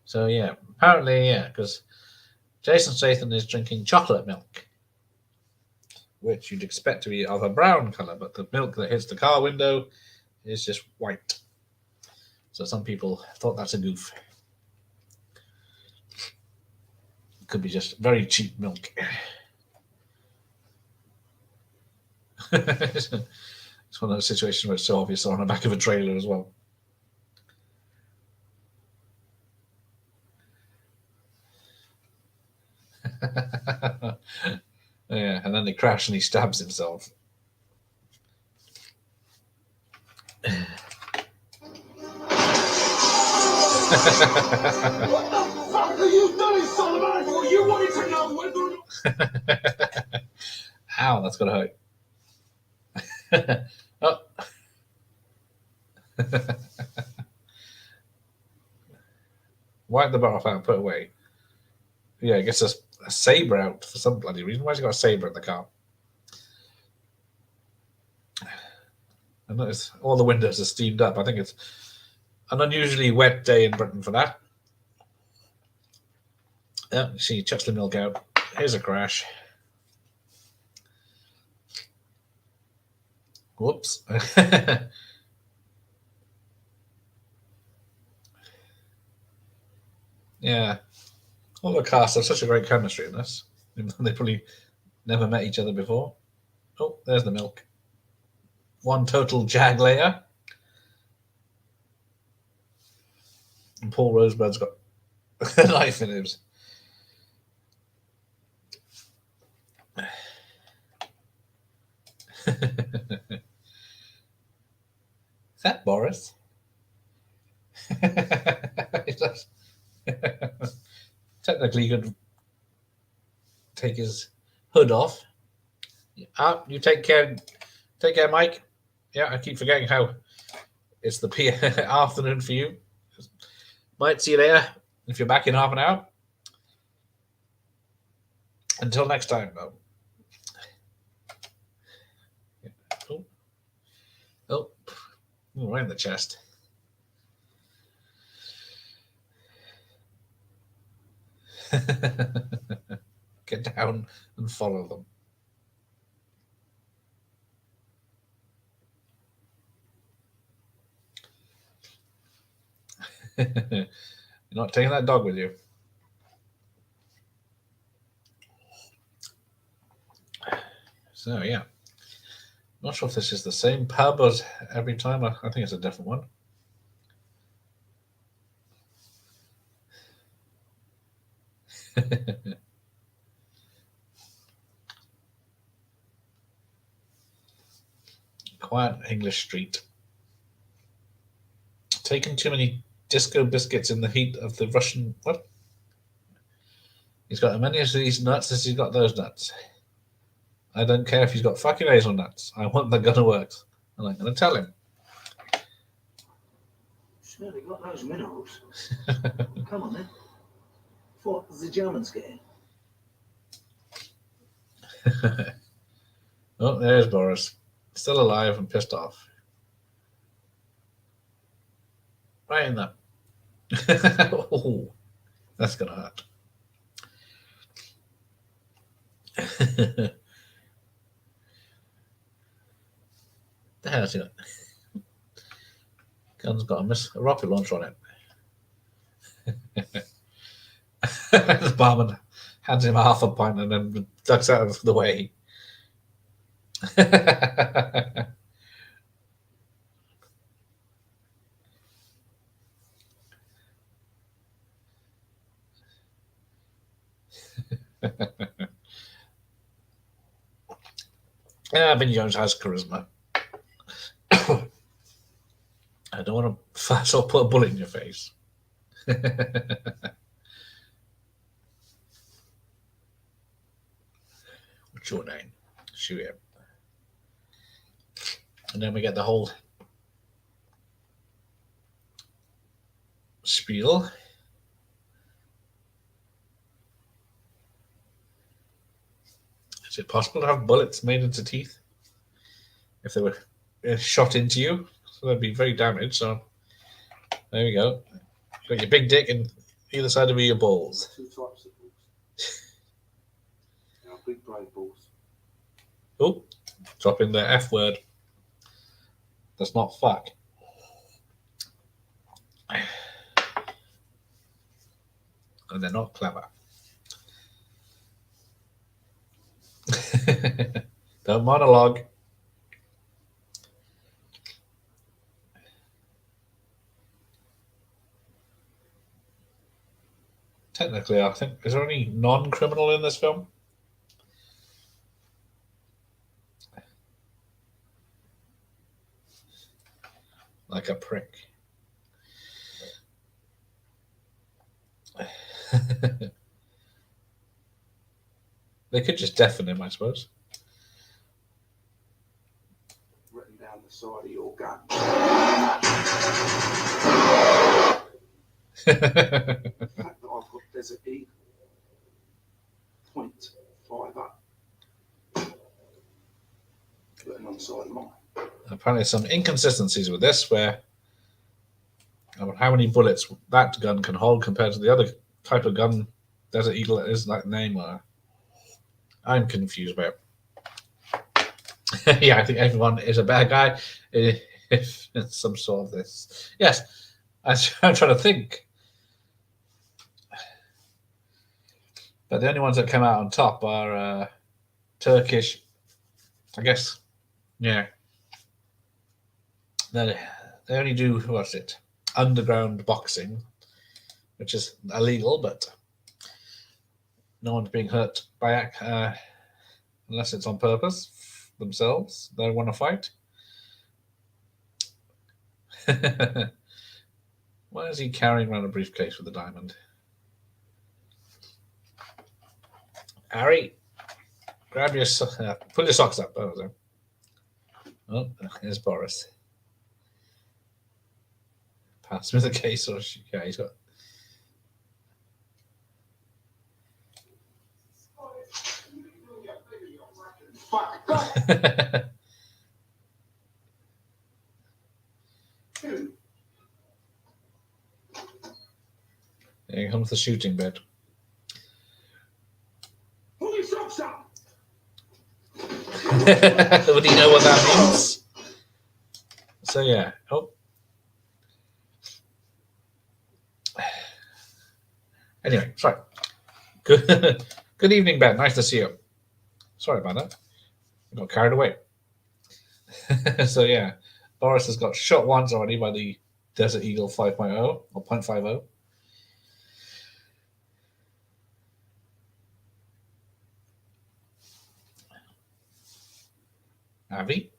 So yeah, apparently, yeah, because Jason Statham is drinking chocolate milk, which you'd expect to be of a brown color, but the milk that hits the car window is just white. So some people thought that's a goof. It could be just very cheap milk. It's one of those situations where it's so obvious they're on the back of a trailer as well. Yeah, and then they crash and he stabs himself. What the fuck are you doing, Solomon? Well, you wanted to know whether or not. Ow, that's gonna hurt. Oh. Wipe the bar off out and put it away. Yeah, I guess a saber out for some bloody reason. Why's he got a saber in the car? I notice all the windows are steamed up. I think it's an unusually wet day in Britain for that. Yeah, you see, he chucks the milk out. Here's a crash. Whoops. Yeah. All the cast have such a great chemistry in this. They probably never met each other before. Oh, there's the milk. One total jag layer. And Paul Rosebud's got a knife in his. Is that Boris? Technically, you could take his hood off. You take care, Mike. Yeah, I keep forgetting how it's the afternoon for you. Might see you later if you're back in half an hour. Until next time, though. Oh, right in the chest. Get down and follow them. You're not taking that dog with you. So, yeah. Not sure if this is the same pub as every time. I think it's a different one. Quiet English street. Taking too many disco biscuits in the heat of the Russian. What? He's got as many of these nuts as he's got those nuts. I don't care if he's got fucking hazelnuts. I want the gun to work. And I'm going to tell him. Sure, they got those minerals. Come on then. What the Germans getting? Oh, there's Boris. Still alive and pissed off. Right in that. Oh, that's going to hurt. The hell's it? Gun's got a rocket launcher on it. The barman hands him half a pint and then ducks out of the way. Yeah, Vinnie Jones has charisma. I don't want to fast or put a bullet in your face. What's your name? Shoot him. And then we get the whole spiel. Is it possible to have bullets made into teeth if they were shot into you? So they'd be very damaged. So there we go. You've got your big dick and either side of your balls. Two types of balls. Now, big brain balls. Oh, drop in the F word. That's not fuck. And they're not clever. Don't monologue. Technically, I think, is there any non-criminal in this film? Like a prick. They could just deafen him, I suppose. Written down the side of your gun. The fact that I've got Desert Eagle. .5 up. Written on the side of mine. Apparently, some inconsistencies with this, where how many bullets that gun can hold compared to the other type of gun Desert Eagle is that name. I'm confused about. Yeah, I think everyone is a bad guy if it's some sort of this. Yes, I'm trying to think. But the only ones that come out on top are Turkish, I guess. Yeah. They only do, what's it, underground boxing, which is illegal, but no one's being hurt by unless it's on purpose themselves. They want to fight. Why is he carrying around a briefcase with a diamond? Harry, grab your pull your socks up. Oh, here's Boris. Pass me the case, or yeah, he's got. Fuck, go! Here comes the shooting bed. Pull your socks up! Would he know what that means? So yeah. Oh. Anyway, sorry. Good, good evening, Ben. Nice to see you. Sorry about that. I got carried away. So yeah, Boris has got shot once already by the Desert Eagle 5.0 or 0.50. Avi?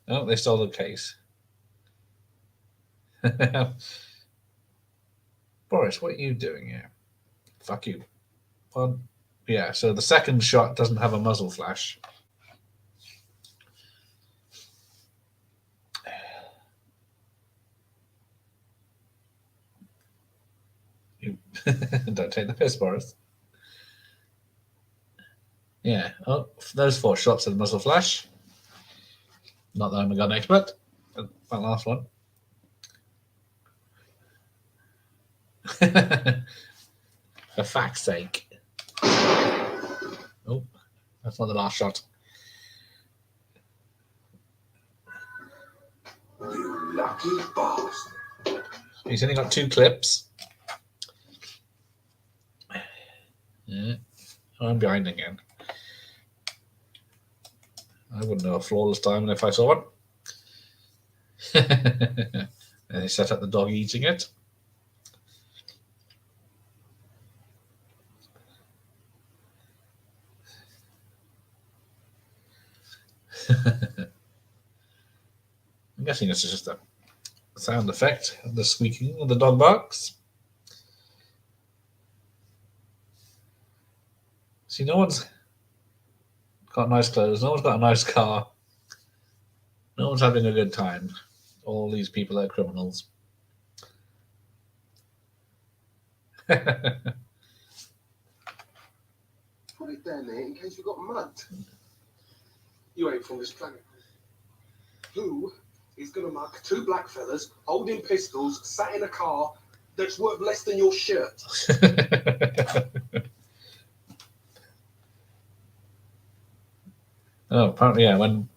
Oh, they stole the case. Boris, what are you doing here? Fuck you. Well, yeah, so the second shot doesn't have a muzzle flash. You don't take the piss, Boris. Yeah. Oh, those 4 shots of the muzzle flash. Not that I'm a gun expert. That last one. For fact's sake. Oh, that's not the last shot. You lucky bastard. He's only got 2 clips. Yeah. Oh, I'm behind again. I wouldn't know a flawless diamond if I saw one. And they set up the dog eating it. I'm guessing this is just a sound effect of the squeaking of the dog barks. See, no one's got nice clothes, no one's got a nice car, no one's having a good time. All these people are criminals. Put it down there in case we got mugged. You ain't from this planet. Who is gonna mug 2 black fellas holding pistols, sat in a car that's worth less than your shirt? Oh, apparently, yeah, when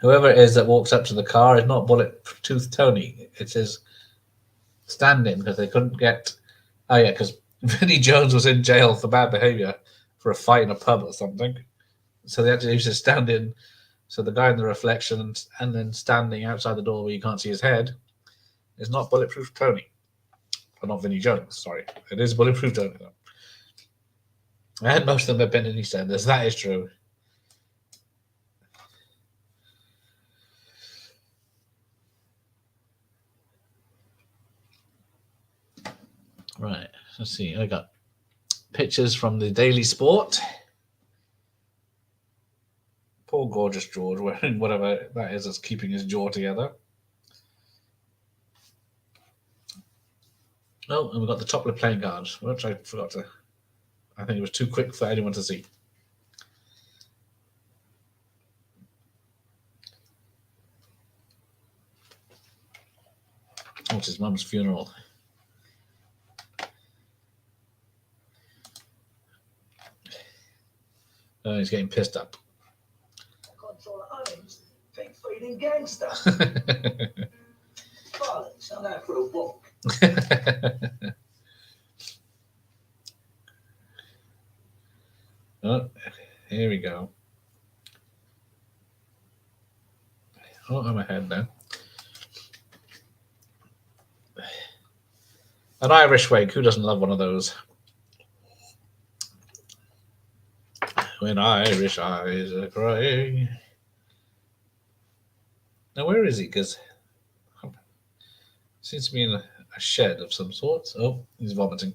whoever it is that walks up to the car is not Bulletproof Tony. It is stand-in because they couldn't get. Oh, yeah, because Vinnie Jones was in jail for bad behavior for a fight in a pub or something. So they had to use his stand-in. So the guy in the reflection and then standing outside the door where you can't see his head is not Bulletproof Tony. Or not Vinnie Jones, sorry. It is Bulletproof Tony, though. And most of them have been in EastEnders. That is true. Right, let's see. I got pictures from the Daily Sport. Poor gorgeous George wearing whatever that is that's keeping his jaw together. Oh, and we've got the chocolate playing cards, which I forgot to. I think it was too quick for anyone to see. Oh, it's his mum's funeral. Oh, he's getting pissed up. Control Owens, pig feeding gangster. Violence, I'm out for a walk. Oh, here we go. Oh, I'm ahead now. An Irish wig, who doesn't love one of those? When Irish eyes are crying. Now, where is he? Because seems to be in a shed of some sort. Oh, he's vomiting.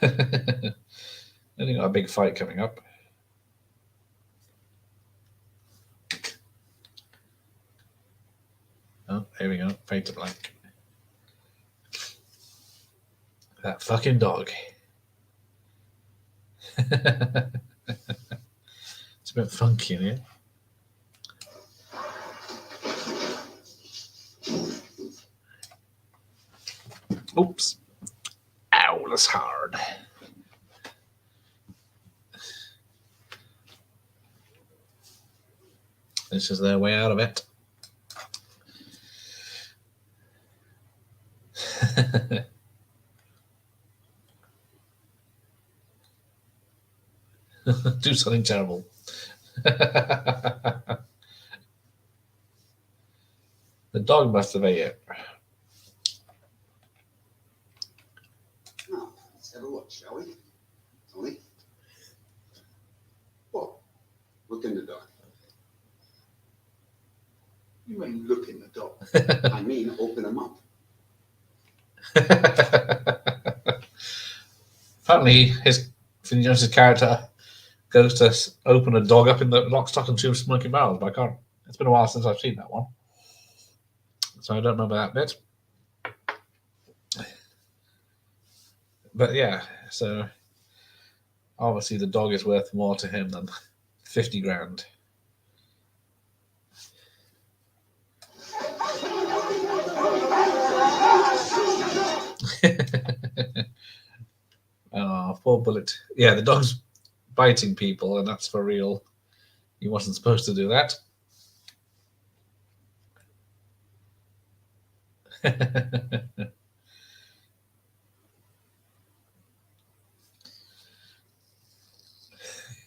Then you got a big fight coming up. Oh, here we go. Fade to black. That fucking dog. It's a bit funky in here. Oops. Ow, that's hard. This is their way out of it. Do something terrible. The The dog must have ate it. Now, let's have a look, shall we? Tony? What? Look in the dark. You mean look in the dark? I mean open them up. Apparently, his character goes to open a dog up in the Lock, Stock and Two Smoking Barrels, but I can't. It's been a while since I've seen that one, so I don't remember that bit. But yeah, so obviously the dog is worth more to him than 50 grand. Oh, poor Bullet. Yeah, the dog's biting people, and that's for real. He wasn't supposed to do that.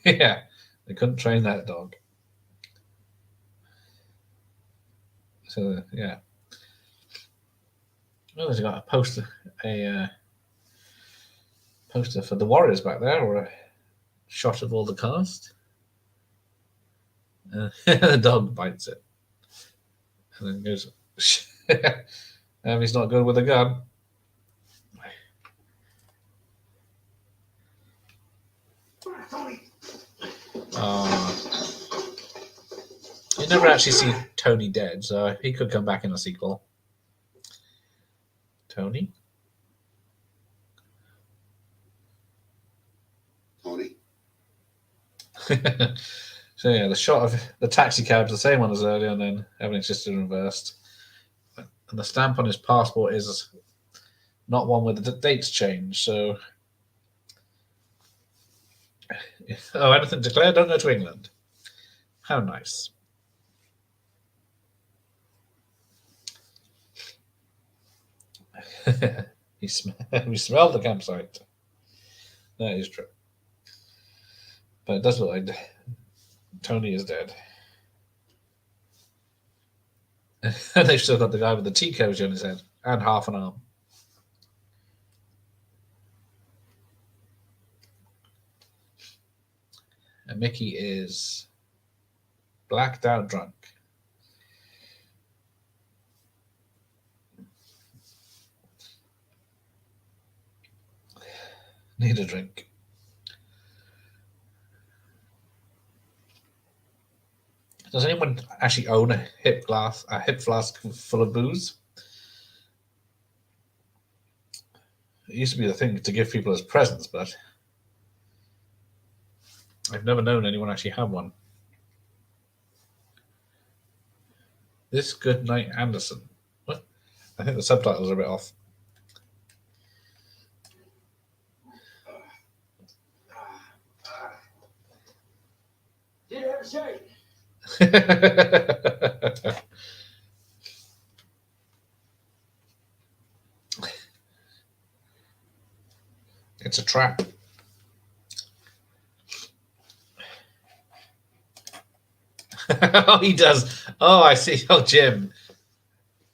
Yeah, they couldn't train that dog. So yeah. Well, there's got a poster for the Warriors back there, or a shot of all the cast. The dog bites it, and then goes. He's not good with a gun. You never actually see Tony dead, so he could come back in a sequel. Tony? Tony? So yeah, the shot of the taxi cab's the same one as earlier, and then everything's just in reversed. And the stamp on his passport is not one with the dates changed, so... Oh, anything declared, don't go to England. How nice. We smelled the campsite. That is true. But it does look like Tony is dead. And they've still got the guy with the tea cozy on his head and half an arm. And Mickey is blacked out drunk. Need a drink. Does anyone actually own a hip flask full of booze? It used to be the thing to give people as presents, but I've never known anyone actually have one. This Good Night Anderson. What? I think the subtitles are a bit off. Did you ever say? It's a trap. Oh, he does. Oh, I see. Oh, Jim.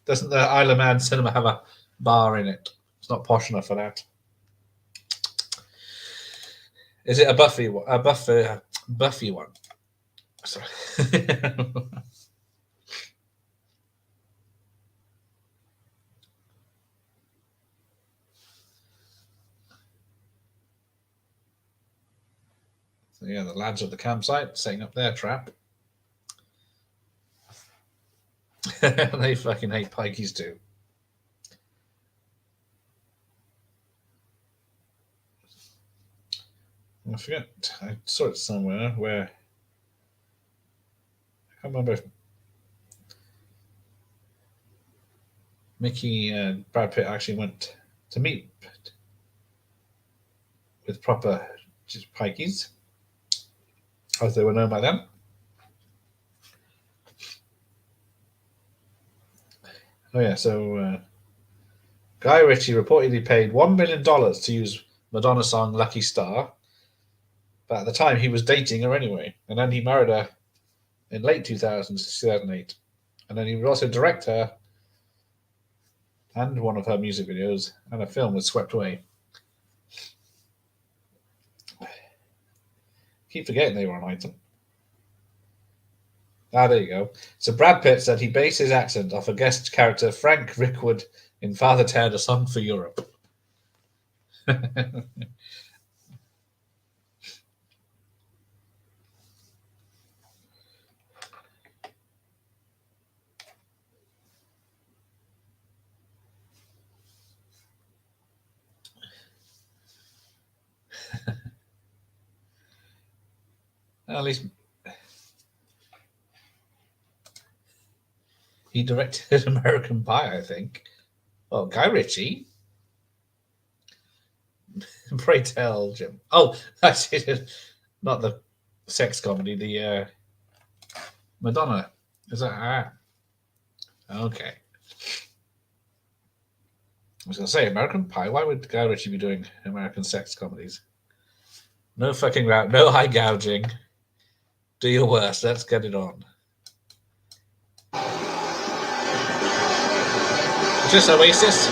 Doesn't the Isle of Man cinema have a bar in it? It's not posh enough for that. Is it a Buffy one? A Buffy one? Sorry. So yeah, the lads at the campsite setting up their trap. They fucking hate pikeys too. I forget. I saw it somewhere where I can't remember if Mickey and Brad Pitt actually went to meet with proper pikeys, as they were known by them. Oh yeah, so Guy Ritchie reportedly paid $1 million to use Madonna's song Lucky Star, but at the time he was dating her anyway, and then he married her in late 2008, and then he would also direct her and one of her music videos, and a film was swept away. Keep forgetting they were an item. Ah, there you go. So Brad Pitt said he based his accent off a guest character, Frank Rickwood, in Father Ted, A Song for Europe. At least he directed American Pie, I think. Oh, Guy Ritchie. Pray tell, Jim. Oh, that's it. Not the sex comedy, the Madonna. Is that okay? I was going to say American Pie. Why would Guy Ritchie be doing American sex comedies? No fucking route. No eye gouging. Do your worst. Let's get it on. Is this Oasis?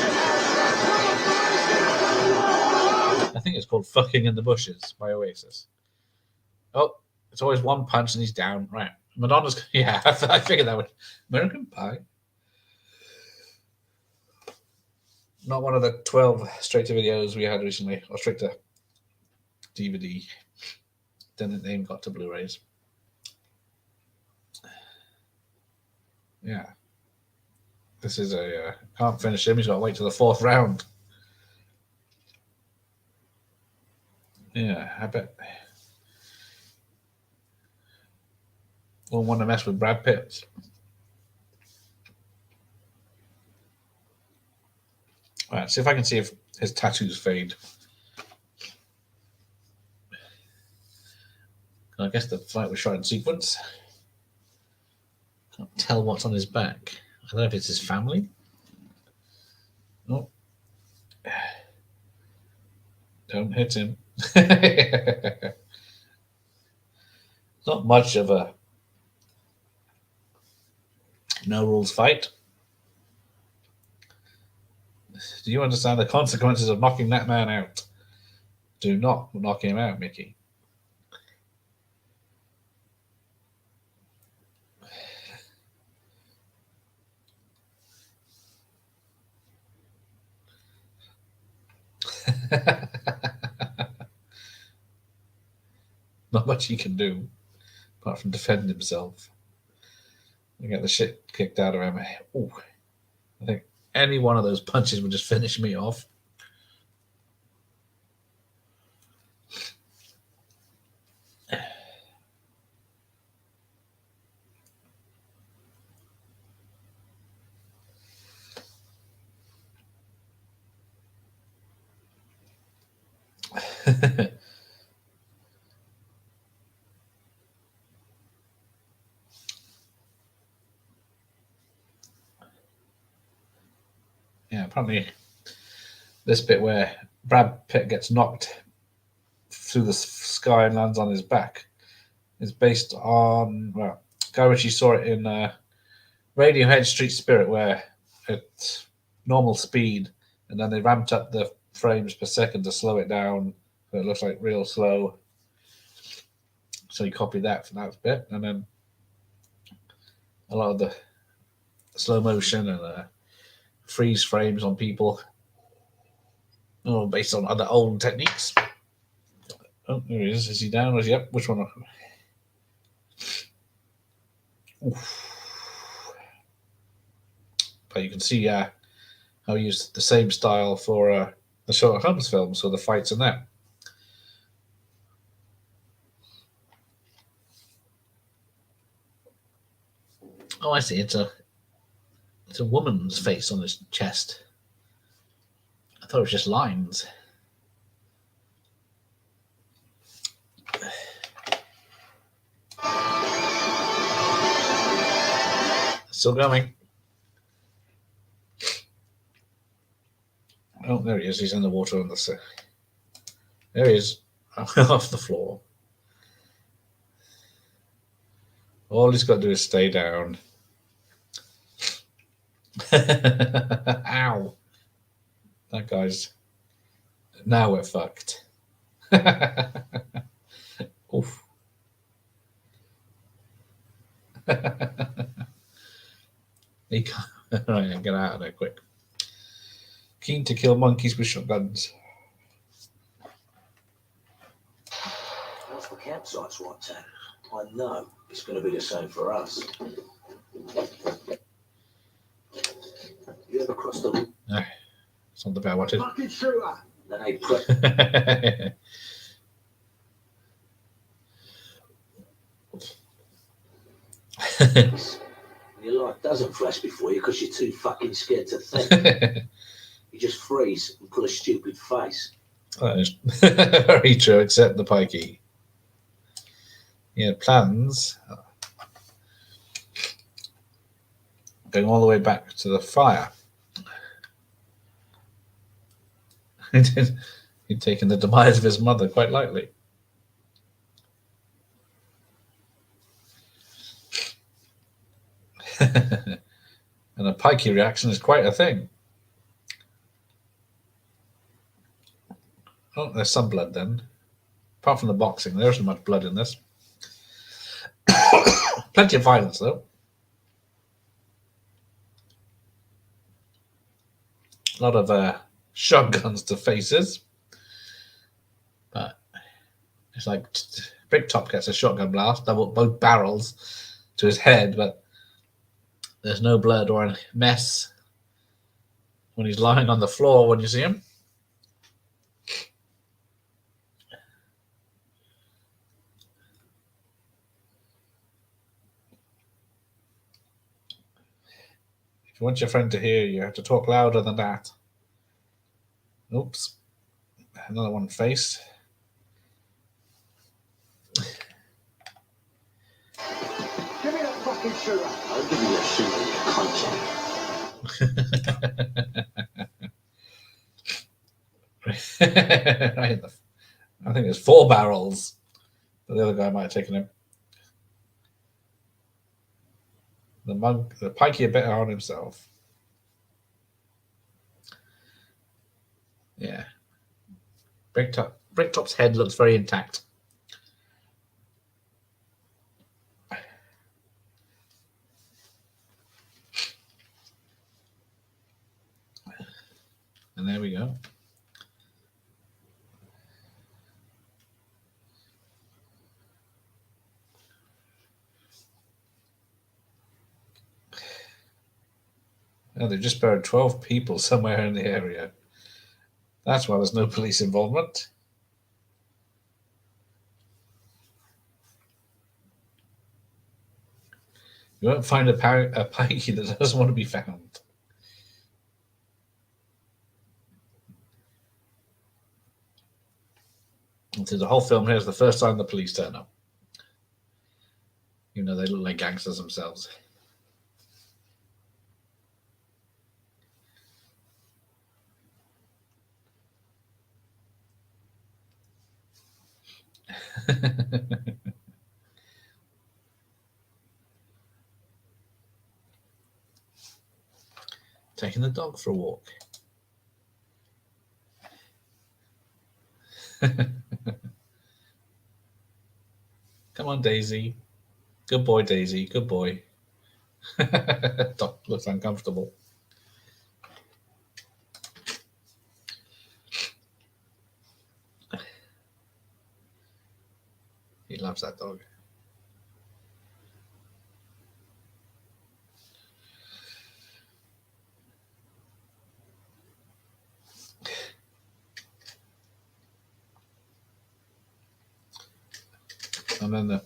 I think it's called Fucking in the Bushes by Oasis. Oh, it's always one punch and he's down. Right. Madonna's... Yeah, I figured that would... American Pie? Not one of the 12 straight-to-videos we had recently, or straight-to-DVD. Then the name got to Blu-rays. Yeah. This is a... can't finish him. He's got to wait till the 4th round. Yeah, I bet... Won't want to mess with Brad Pitt. All right, see if I can see if his tattoos fade. I guess the fight was shot in sequence. Can't tell what's on his back. I don't know if it's his family. Oh. Don't hit him. Not much of a no rules fight. Do you understand the consequences of knocking that man out? Do not knock him out, Mickey. Not much he can do apart from defend himself. You get the shit kicked out of him. Ooh, I think any one of those punches would just finish me off. Yeah, apparently this bit where Brad Pitt gets knocked through the sky and lands on his back is based on, well, Guy Ritchie saw it in Radiohead Street Spirit, where it's normal speed and then they ramped up the frames per second to slow it down so it looks like real slow. So he copied that for that bit, and then a lot of the slow motion and freeze frames on people, all based on other old techniques. Oh, there he is. Is he down? Or is he up? Which one? Oof. But you can see how he used the same style for the Sherlock Holmes films, so the fights in that. Oh, I see. It's a woman's face on his chest. I thought it was just lines. Still going. Oh, there he is. He's in the water on the sea. There he is. Off the floor. All he's got to do is stay down. Ow. That guy's... Now we're fucked. Oof. He can't... Right, get out of there quick. Keen to kill monkeys with shotguns. That's the campsite's right, Tad. I know it's going to be the same for us. You ever crossed the... No, it's not the bit I wanted. Fucking shooter. That ain't pre- Your life doesn't flash before you because you're too fucking scared to think. You just freeze and pull a stupid face. That is very true, except the pikey. Yeah, plans going all the way back to the fire. He'd taken the demise of his mother quite lightly. And a pikey reaction is quite a thing. Oh, there's some blood then. Apart from the boxing, there isn't much blood in this. Plenty of violence, though. A lot of shotguns to faces. But it's like Bricktop gets a shotgun blast, both barrels to his head, but there's no blood or a mess when he's lying on the floor when you see him. If you want your friend to hear you, you have to talk louder than that. Oops. Another one faced. Give me that fucking shooter. I'll give you a shooter, you cunt. Right, I think there's 4 barrels. But the other guy might have taken him. The pikey a bit on himself. Yeah. Bricktop's head looks very intact. And there we go. Oh, they've just buried 12 people somewhere in the area. That's why there's no police involvement. You won't find a pikey that doesn't want to be found. And through the whole film, here's the first time the police turn up. Even though they look like gangsters themselves. Taking the dog for a walk. Come on, Daisy. Good boy, Daisy. Good boy. Dog looks uncomfortable. He loves that dog. And then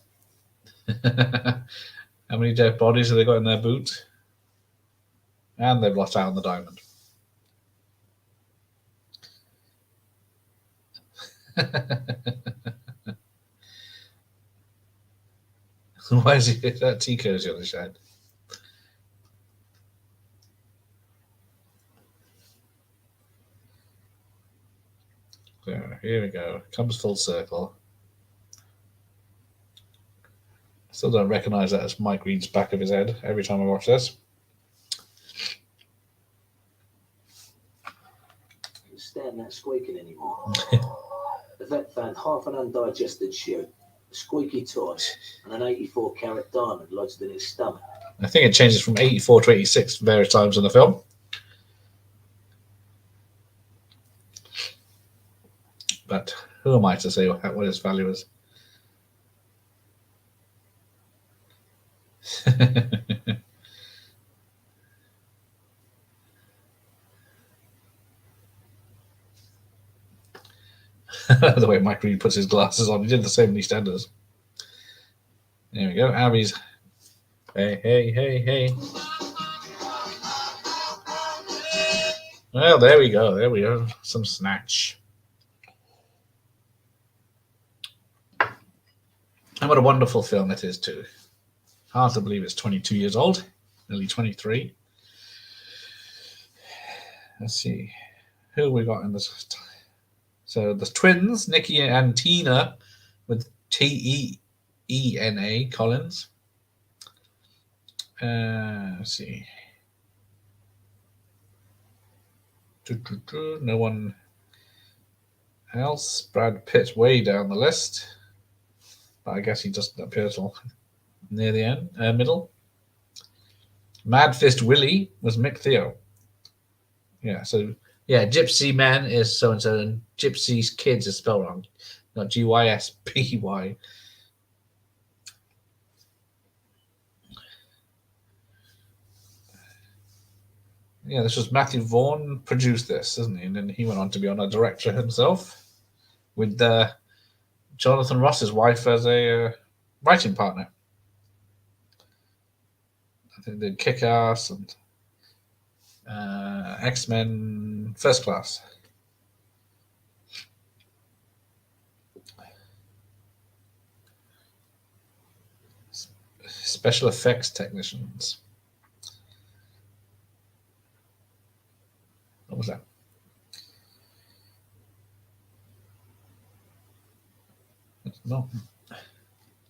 how many dead bodies have they got in their boot? And they've lost out on the diamond. Why is he that tea cozy on the shed? So here we go. Comes full circle. Still don't recognise that as Mike Reed's back of his head every time I watch this. stand that squeaking anymore. The vet found half an undigested shoe, a squeaky toy, and an 84-carat diamond lodged in its stomach. I think it changes from 84 to 86 various times in the film. But who am I to say what his value is? The way Mike Reed puts his glasses on, he did the same in EastEnders. There we go. Abby's. Hey, hey, hey, hey. Well, there we go. There we go. Some Snatch. And what a wonderful film it is, too. Hard to believe it's 22 years old. Nearly 23. Let's see. Who have we got in this? So the twins, Nikki and Tina, with T-E-E-N-A, Collins. Let's see. No one else. Brad Pitt way down the list. But I guess he doesn't appear till near the end, middle. Mad Fist Willie was Mick Theo. Yeah, so yeah, Gypsy Man is so and so, and Gypsy's Kids is spelled wrong, not G-Y-S-P-Y. Yeah, this was Matthew Vaughn produced this, isn't he? And then he went on to be on a director himself with Jonathan Ross's wife as a writing partner. I think they did Kick-Ass and X-Men First Class. Special effects technicians. What was that?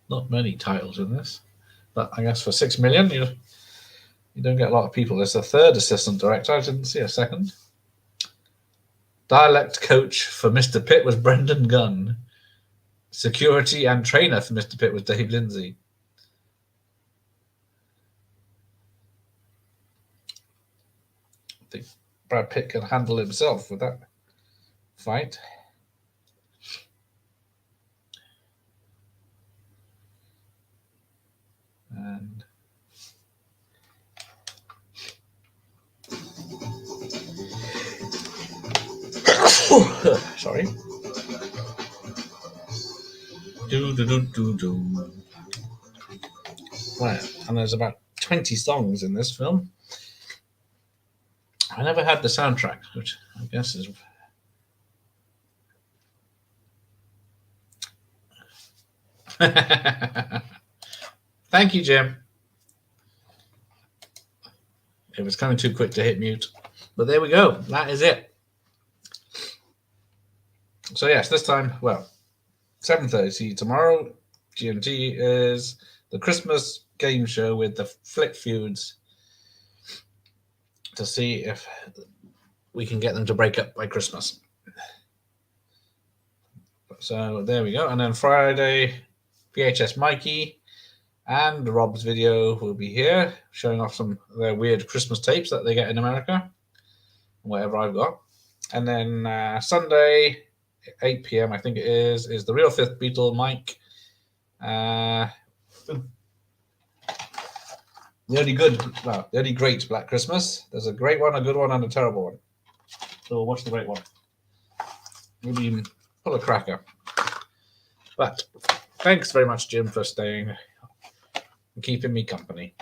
Not many titles in this, but I guess for 6 million, you don't get a lot of people. There's a third assistant director. I didn't see a second. Dialect coach for Mr. Pitt was Brendan Gunn. Security and trainer for Mr. Pitt was Dave Lindsay. I think Brad Pitt can handle himself with that fight. And sorry. Right, and there's about 20 songs in this film. I never had the soundtrack, which I guess is thank you, Jim. It was coming too quick to hit mute. But there we go. That is it. So yes, this time, well, 7:30 tomorrow, GMT is the Christmas game show with the Flick Feuds to see if we can get them to break up by Christmas. So there we go. And then Friday, VHS Mikey and Rob's video will be here, showing off some of their weird Christmas tapes that they get in America, whatever I've got. And then Sunday, 8 p.m. I think it is the Real Fifth Beatle Mike. The only great Black Christmas. There's a great one, a good one, and a terrible one. So we'll watch the great one. Maybe even pull a cracker. But thanks very much, Jim, for staying and keeping me company.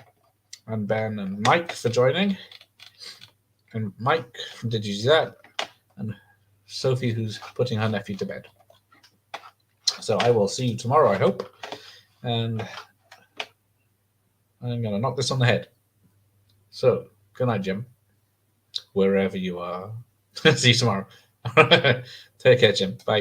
And Ben and Mike for joining. And Mike from Did You See That? And Sophie, who's putting her nephew to bed. So I will see you tomorrow, I hope. And I'm going to knock this on the head. So, good night, Jim. Wherever you are. See you tomorrow. Take care, Jim. Bye.